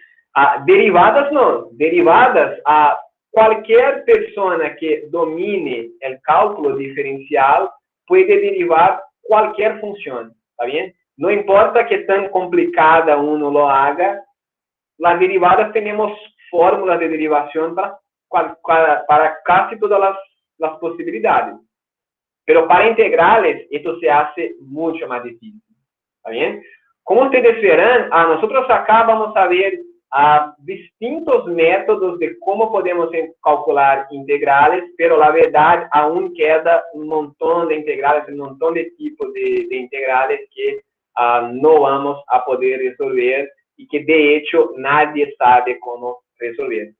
Derivadas no, derivadas a cualquier persona que domine el cálculo diferencial puede derivar cualquier función, ¿está bien? No importa que tan complicada uno lo haga, las derivadas tenemos fórmulas de derivación para casi todas las posibilidades. Pero para integrales, esto se hace mucho más difícil, ¿está bien? Como ustedes verán, nosotros acá vamos a ver distintos métodos de cómo podemos calcular integrales, pero la verdad aún queda un montón de integrales, un montón de tipos de integrales que no vamos a poder resolver y que de hecho nadie sabe cómo resolver.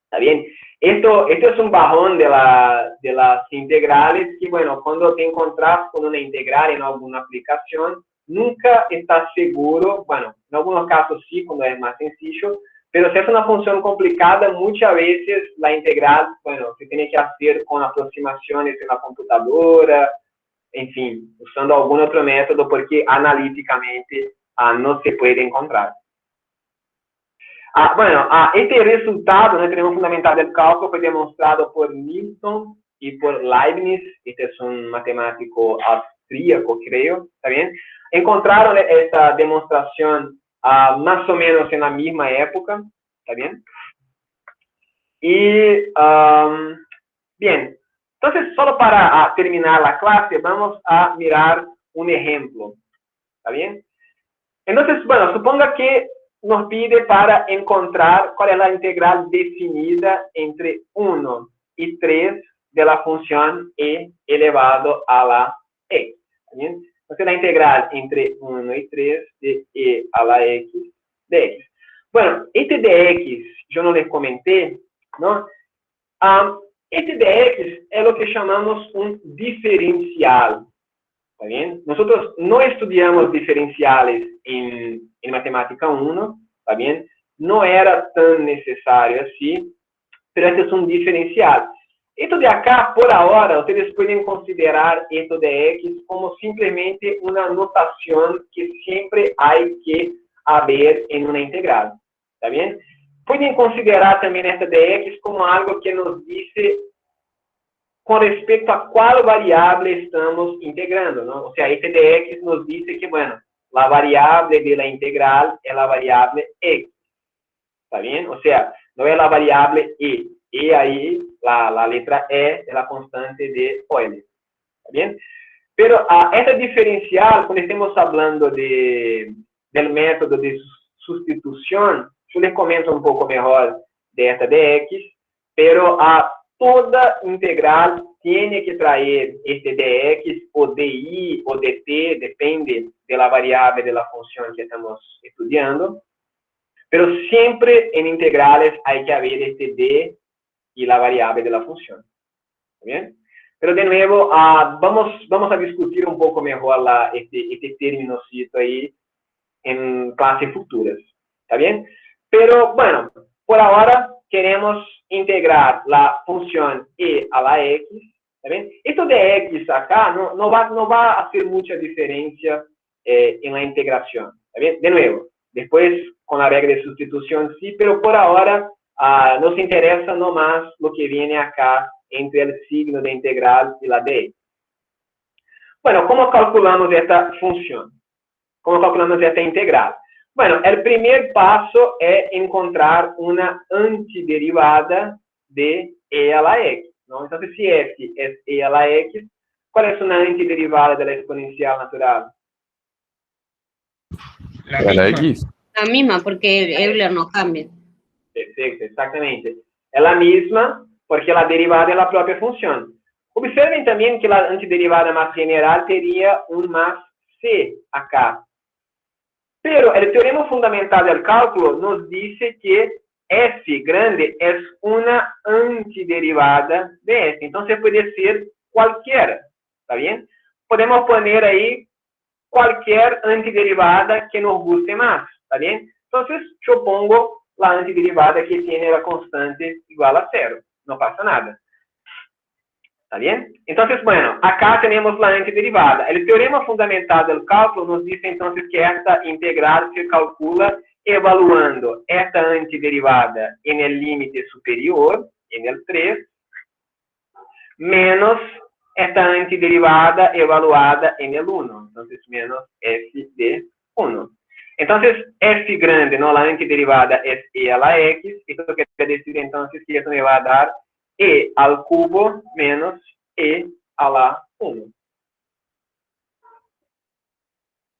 ¿Está bien? Esto es un bajón de las integrales que, bueno, cuando te encuentras con una integral en alguna aplicación, nunca estás seguro, bueno, en algunos casos sí, cuando es más sencillo, pero si es una función complicada, muchas veces la integral, bueno, se tiene que hacer con aproximaciones en la computadora, en fin, usando algún otro método, porque analíticamente no se puede encontrar. Bueno, este resultado, el teorema fundamental del cálculo, fue demostrado por Newton y por Leibniz. Este es un matemático austríaco, creo, ¿está bien? Encontraron esta demostración más o menos en la misma época, ¿está bien? Y, bien, entonces, solo para terminar la clase, vamos a mirar un ejemplo, ¿está bien? Entonces, bueno, suponga que nos pide para encontrar cuál es la integral definida entre 1 y 3 de la función e elevado a la x. ¿Está bien? Entonces, la integral entre 1 y 3 de e a la x de x. Bueno, este de x yo no les comenté, ¿no? Este de X es lo que llamamos un diferencial. ¿Está bien? Nosotros no estudiamos diferenciales en matemática 1, ¿está bien? No era tan necesario así, pero este es un diferencial. Esto de acá, por ahora, ustedes pueden considerar esto de X como simplemente una notación que siempre hay que haber en una integral. ¿Está bien? Pueden considerar también esta de X como algo que nos dice con respecto a cuál variable estamos integrando, ¿no? O sea, este de X nos dice que, bueno, la variable de la integral es la variable X. ¿Está bien? O sea, no es la variable Y. Y ahí, la letra E es la constante de Euler. ¿Está bien? Pero esta diferencial, cuando estemos hablando del método de sustitución, yo les comento un poco mejor de esta de X, pero toda integral tiene que traer este dx o dy o dt, depende de la variable de la función que estamos estudiando, pero siempre en integrales hay que haber este d y la variable de la función. ¿Está bien? Pero de nuevo, vamos a discutir un poco mejor este términocito ahí en clases futuras. ¿Está bien? Pero bueno, por ahora queremos integrar la función e a la x. ¿Está bien? Esto de x acá no va a hacer mucha diferencia en la integración. ¿Está bien? De nuevo, después con la regla de sustitución sí, pero por ahora nos interesa nomás lo que viene acá entre el signo de integral y la de x. Bueno, ¿cómo calculamos esta función? ¿Cómo calculamos esta integral? Bueno, el primer paso es encontrar una antiderivada de e a la x, ¿no? Entonces, si f es e a la x, ¿cuál es una antiderivada de la exponencial natural? La X. La misma, porque Euler no cambia. Perfecto, exactamente. Es la misma porque la derivada es la propia función. Observen también que la antiderivada más general sería un más c acá. Pero el teorema fundamental del cálculo nos dice que f grande es una antiderivada de f. Entonces puede ser cualquiera, ¿está bien? Podemos poner ahí cualquier antiderivada que nos guste más, ¿está bien? Entonces yo pongo la antiderivada que tiene la constante igual a 0. No pasa nada. ¿Está bien? Entonces, bueno, acá tenemos la antiderivada. El teorema fundamental del cálculo nos dice entonces que esta integral se calcula evaluando esta antiderivada en el límite superior, en el 3, menos esta antiderivada evaluada en el 1. Entonces, menos f de 1. Entonces, f grande, ¿no? La antiderivada es e a la x. Esto quiere decir entonces que eso me va a dar e al cubo menos e a la 1.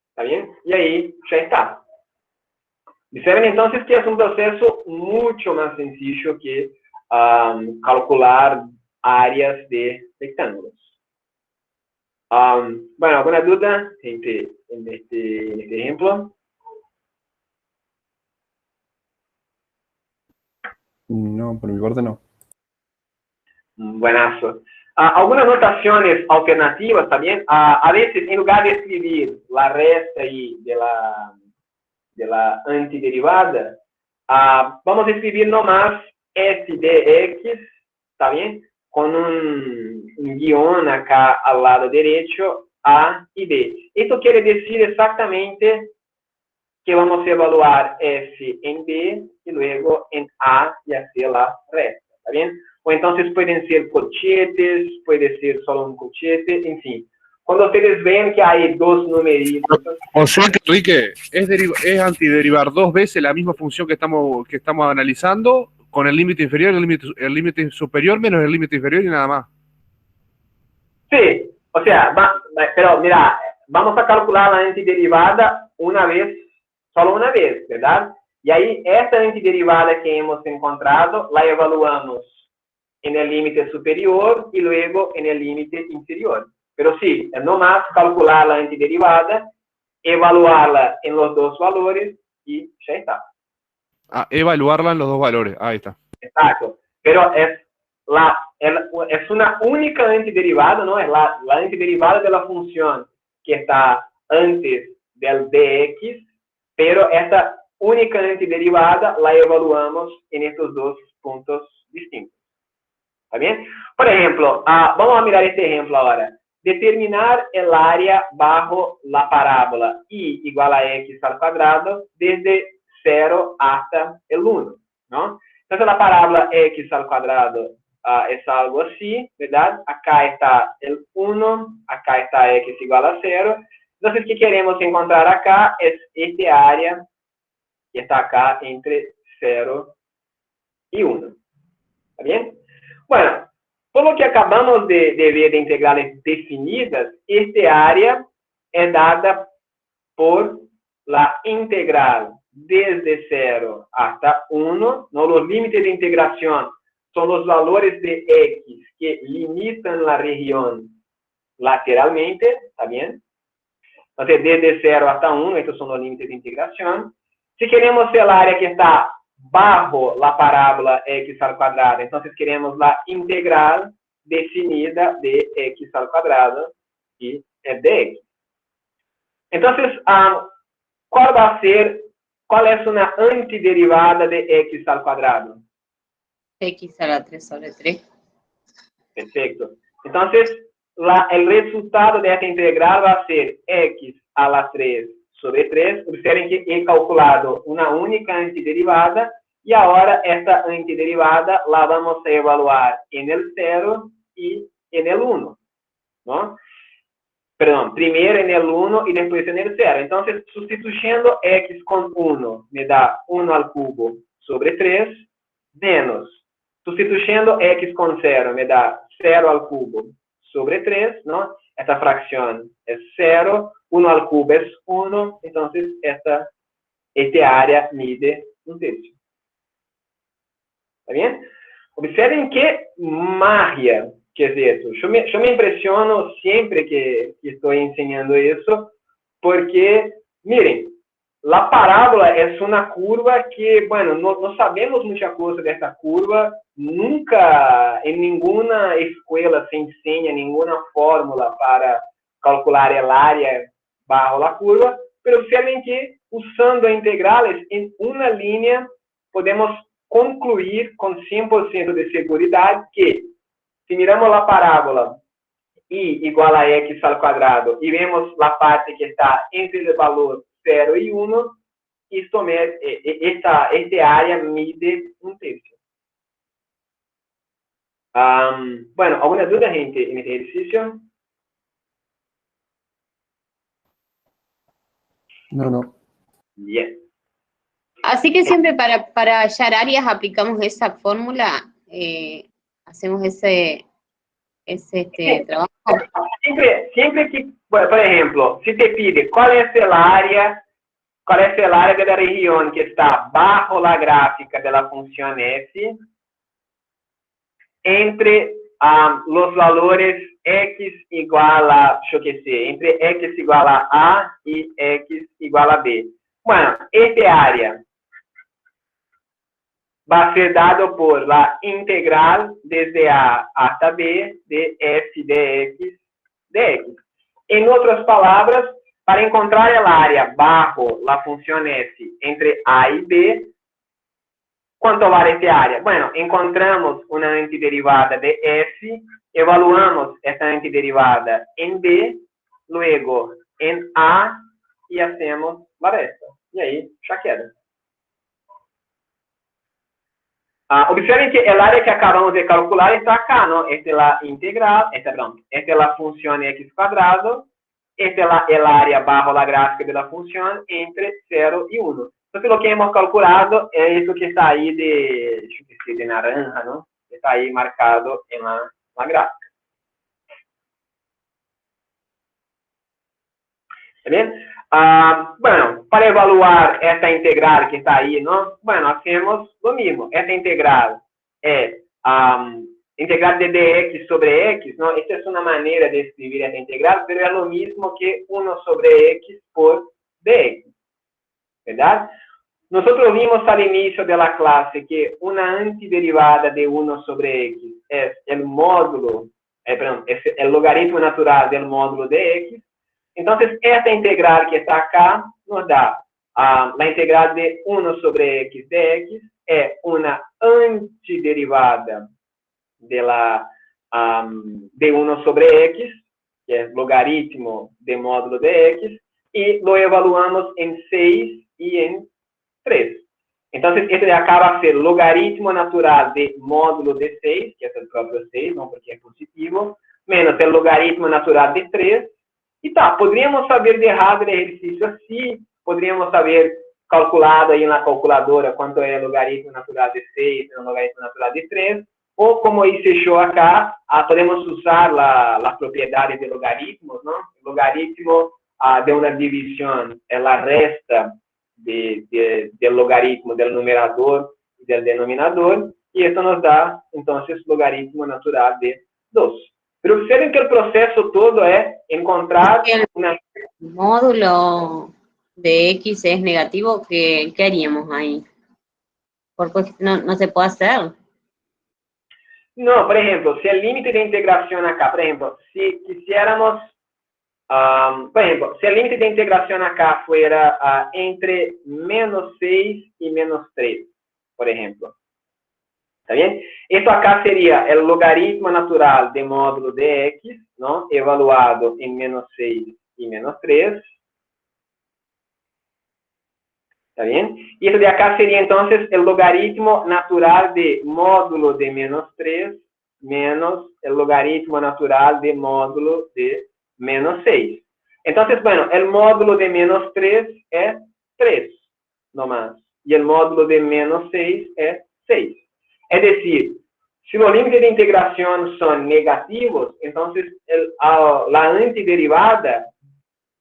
¿Está bien? Y ahí ya está. Observen entonces que es un proceso mucho más sencillo que calcular áreas de rectángulos. Bueno, ¿alguna duda en este ejemplo? No, por mi parte no. Buenazo. Algunas notaciones alternativas también. A veces, en lugar de escribir la resta ahí de la antiderivada, vamos a escribir nomás f de x, ¿está bien? Con un guión acá al lado derecho, a y b. Esto quiere decir exactamente que vamos a evaluar f en b y luego en a y hacer la resta, ¿está bien? O entonces pueden ser cochetes, puede ser solo un cochete, en fin. Cuando ustedes ven que hay dos numeritos... O sea que, Enrique, es antiderivar dos veces la misma función que estamos analizando con el límite inferior y el límite superior menos el límite inferior y nada más. Sí, o sea, pero mira, vamos a calcular la antiderivada una vez, solo una vez, ¿verdad? Y ahí esta antiderivada que hemos encontrado la evaluamos en el límite superior y luego en el límite inferior. Pero sí, es nomás calcular la antiderivada, evaluarla en los dos valores y ya está. Evaluarla en los dos valores, ahí está. Exacto. Pero es es una única antiderivada, ¿no? Es la antiderivada de la función que está antes del dx, pero esta única antiderivada la evaluamos en estos dos puntos distintos. ¿Está bien? Por ejemplo, vamos a mirar este ejemplo ahora. Determinar el área bajo la parábola y igual a x al cuadrado desde 0 hasta el 1, ¿no? Entonces la parábola x al cuadrado es algo así, ¿verdad? Acá está el 1, acá está x igual a 0. Entonces, ¿qué queremos encontrar acá? Es este área que está acá entre 0 y 1. ¿Está bien? Bueno, por lo que acabamos de ver de integrales definidas, este área es dada por la integral desde 0 hasta 1, ¿no? Los límites de integración son los valores de x que limitan la región lateralmente, ¿está bien? Entonces, desde 0 hasta 1, estos son los límites de integración. Si queremos el área que está bajo la parábola x al cuadrado, entonces queremos la integral definida de x al cuadrado y dx. Entonces, ¿cuál es una antiderivada de x al cuadrado? X a la 3 sobre 3. Perfecto. Entonces, el resultado de esta integral va a ser x a la 3 sobre 3. Observen que he calculado una única antiderivada y ahora esta antiderivada la vamos a evaluar en el 0 y en el 1, ¿no? Perdón, primero en el 1 y después en el 0. Entonces, sustituyendo x con 1 me da 1 al cubo sobre 3, menos, sustituyendo x con 0 me da 0 al cubo sobre 3, ¿no? Esta fracción es 0, 1 al cubo es 1, entonces este área mide 1/3. ¿Está bien? Observen qué magia que es esto. Yo me impresiono siempre que estoy enseñando eso, porque, miren, la parábola es una curva que, bueno, no sabemos mucha cosa de esta curva, nunca en ninguna escuela se enseña ninguna fórmula para calcular el área bajo la curva, pero observen que usando integrales en una línea podemos concluir con 100% de seguridad que si miramos la parábola y igual a x al cuadrado y vemos la parte que está entre el valor 0 y 1, este área mide 1/3. Bueno, ¿alguna duda, gente, en este ejercicio? No. Bien. Así que siempre para hallar áreas aplicamos esa fórmula, hacemos ese trabajo. Siempre que, bueno, por ejemplo, si te pide cuál es el área de la región que está bajo la gráfica de la función f entre los valores x igual a, yo qué sé, entre x igual a y x igual a b. Bueno, este área va a ser dado por la integral desde a hasta b de f de x dx. En otras palabras, para encontrar el área bajo la función f entre a y b, ¿cuánto vale este área? Bueno, encontramos una antiderivada de f, evaluamos esta antiderivada en b, luego en a y hacemos la resta. Y ahí ya queda. Observen que el área que acabamos de calcular está acá, ¿no? Esta es la integral, esta es la función x cuadrado, esta es el área bajo la gráfica de la función entre 0 y 1. Entonces lo que hemos calculado es eso que está ahí de naranja, ¿no? Está ahí marcado en la gráfica. ¿Está bien? Bueno, para evaluar esta integral que está ahí, ¿no? Bueno, hacemos lo mismo. Esta integral es integral de dx sobre x, ¿no? Esta es una manera de escribir esta integral, pero es lo mismo que 1 sobre x por dx, ¿verdad? nosotros vimos al inicio de la clase que una antiderivada de 1 sobre x es el módulo, es el logaritmo natural del módulo de x. Entonces, esta integral que está acá nos da la integral de 1 sobre x de x, es una antiderivada de 1 sobre x, que es logaritmo de módulo de x, y lo evaluamos en 6 y en 3. Entonces, este de acá va a ser logaritmo natural de módulo de 6, que es el propio 6, ¿no? Porque es positivo, menos el logaritmo natural de 3. Y tá, podríamos haber dejado el ejercicio así, podríamos haber calculado ahí en la calculadora cuánto es el logaritmo natural de 6, el logaritmo natural de 3, o como hice yo acá, podemos usar las propiedades de logaritmos, ¿no? El logaritmo de una división es la resta del logaritmo del numerador y del denominador, y esto nos da, entonces, logaritmo natural de 2. Pero observen que el proceso todo es encontrar una... Módulo de x es negativo, ¿qué haríamos ahí? Porque no se puede hacer. No, por ejemplo, si el límite de integración acá, por ejemplo, si quisiéramos, por ejemplo, si el límite de integración acá fuera entre menos 6 y menos 3, por ejemplo, ¿está bien? Esto acá sería el logaritmo natural de módulo de x, ¿no? Evaluado en menos 6 y menos 3. ¿Está bien? Y esto de acá sería entonces el logaritmo natural de módulo de menos 3 menos el logaritmo natural de módulo de menos 6. Entonces, bueno, el módulo de menos 3 es 3, nomás. Y el módulo de menos 6 es 6. Es decir, si los límites de integración son negativos, entonces la antiderivada,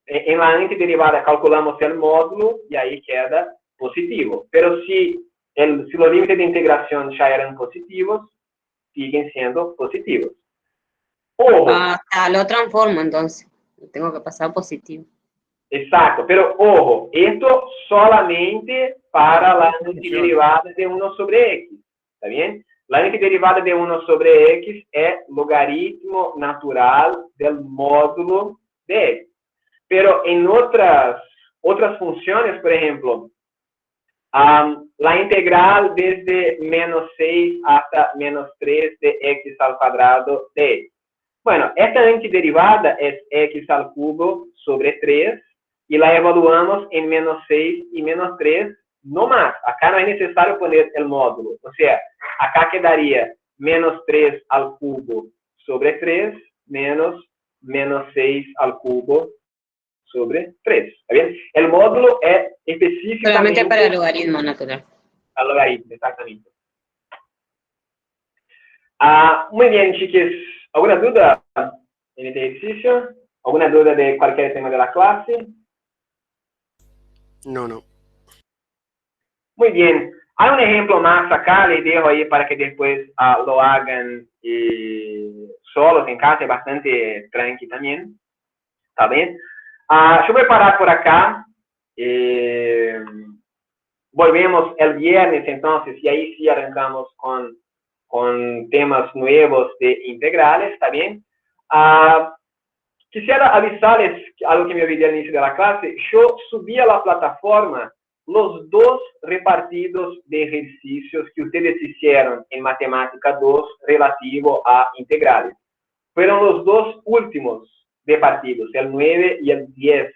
en la antiderivada calculamos el módulo y ahí queda positivo. Pero si los límites de integración ya eran positivos, siguen siendo positivos. Ojo. Lo transformo entonces. Tengo que pasar positivo. Exacto, pero ojo, esto solamente para la antiderivada de 1 sobre x. ¿Está bien? La antiderivada de 1 sobre x es logaritmo natural del módulo de x. Pero en otras funciones, por ejemplo, la integral desde menos 6 hasta menos 3 de x al cuadrado de x. Bueno, esta antiderivada es x al cubo sobre 3 y la evaluamos en menos 6 y menos 3 no más. Acá no es necesario poner el módulo. O sea, acá quedaría menos 3 al cubo sobre 3 menos 6 al cubo sobre 3. ¿Está bien? El módulo es específicamente... Solamente para el logaritmo natural. Al logaritmo, exactamente. Muy bien, chiques. ¿Alguna duda en este ejercicio? ¿Alguna duda de cualquier tema de la clase? No. Muy bien. Hay un ejemplo más acá, les dejo ahí para que después lo hagan solos en casa, es bastante tranqui también. ¿Está bien? Yo voy a parar por acá. Volvemos el viernes entonces y ahí sí arrancamos con temas nuevos de integrales, ¿está bien? Quisiera avisarles algo que me olvidé al inicio de la clase. Yo subí a la plataforma los 2 repartidos de ejercicios que ustedes hicieron en Matemática 2 relativo a integrales. Fueron los 2 últimos repartidos, el 9 y el 10,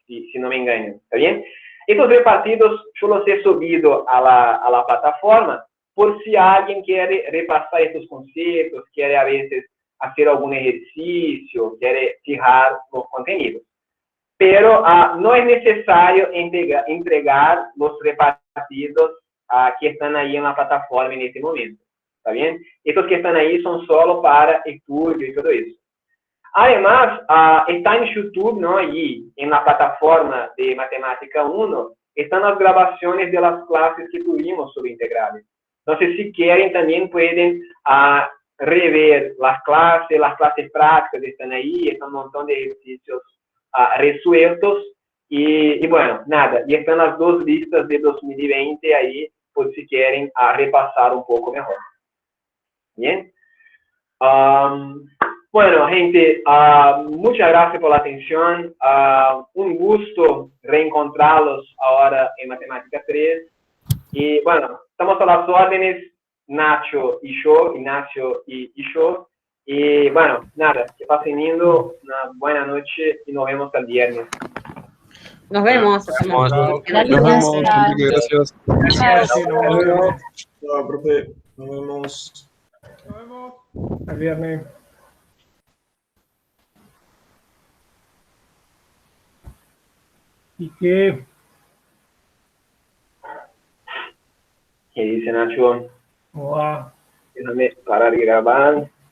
si no me engaño, ¿está bien? Estos repartidos yo los he subido a la plataforma por si alguien quiere repasar estos conceptos, quiere a veces hacer algún ejercicio, quiere fijar los contenidos. Pero no es necesario entregar los repartidos que están ahí en la plataforma en este momento. ¿Está bien? Estos que están ahí son solo para estudio y todo eso. Además, está en YouTube, ¿no? Y en la plataforma de Matemática 1 están las grabaciones de las clases que tuvimos sobre integrales. Entonces, si quieren, también pueden rever las clases prácticas están ahí, están un montón de ejercicios resueltos Y bueno, nada, y están las dos listas de 2020 ahí, por si quieren repasar un poco mejor. Bien. Bueno, gente, muchas gracias por la atención. Un gusto reencontrarlos ahora en Matemática 3. Y bueno, estamos a las órdenes, Nacho y yo, Ignacio y yo. Y bueno, nada, que pasen lindo, una buena noche y nos vemos el viernes. Nos vemos. Nos vemos, Enrique, gracias. Chao, profe. Nos vemos. Nos vemos. El viernes. ¿Y qué? ¿Qué dice Nacho? ¿Cómo va? Déjame parar de grabar.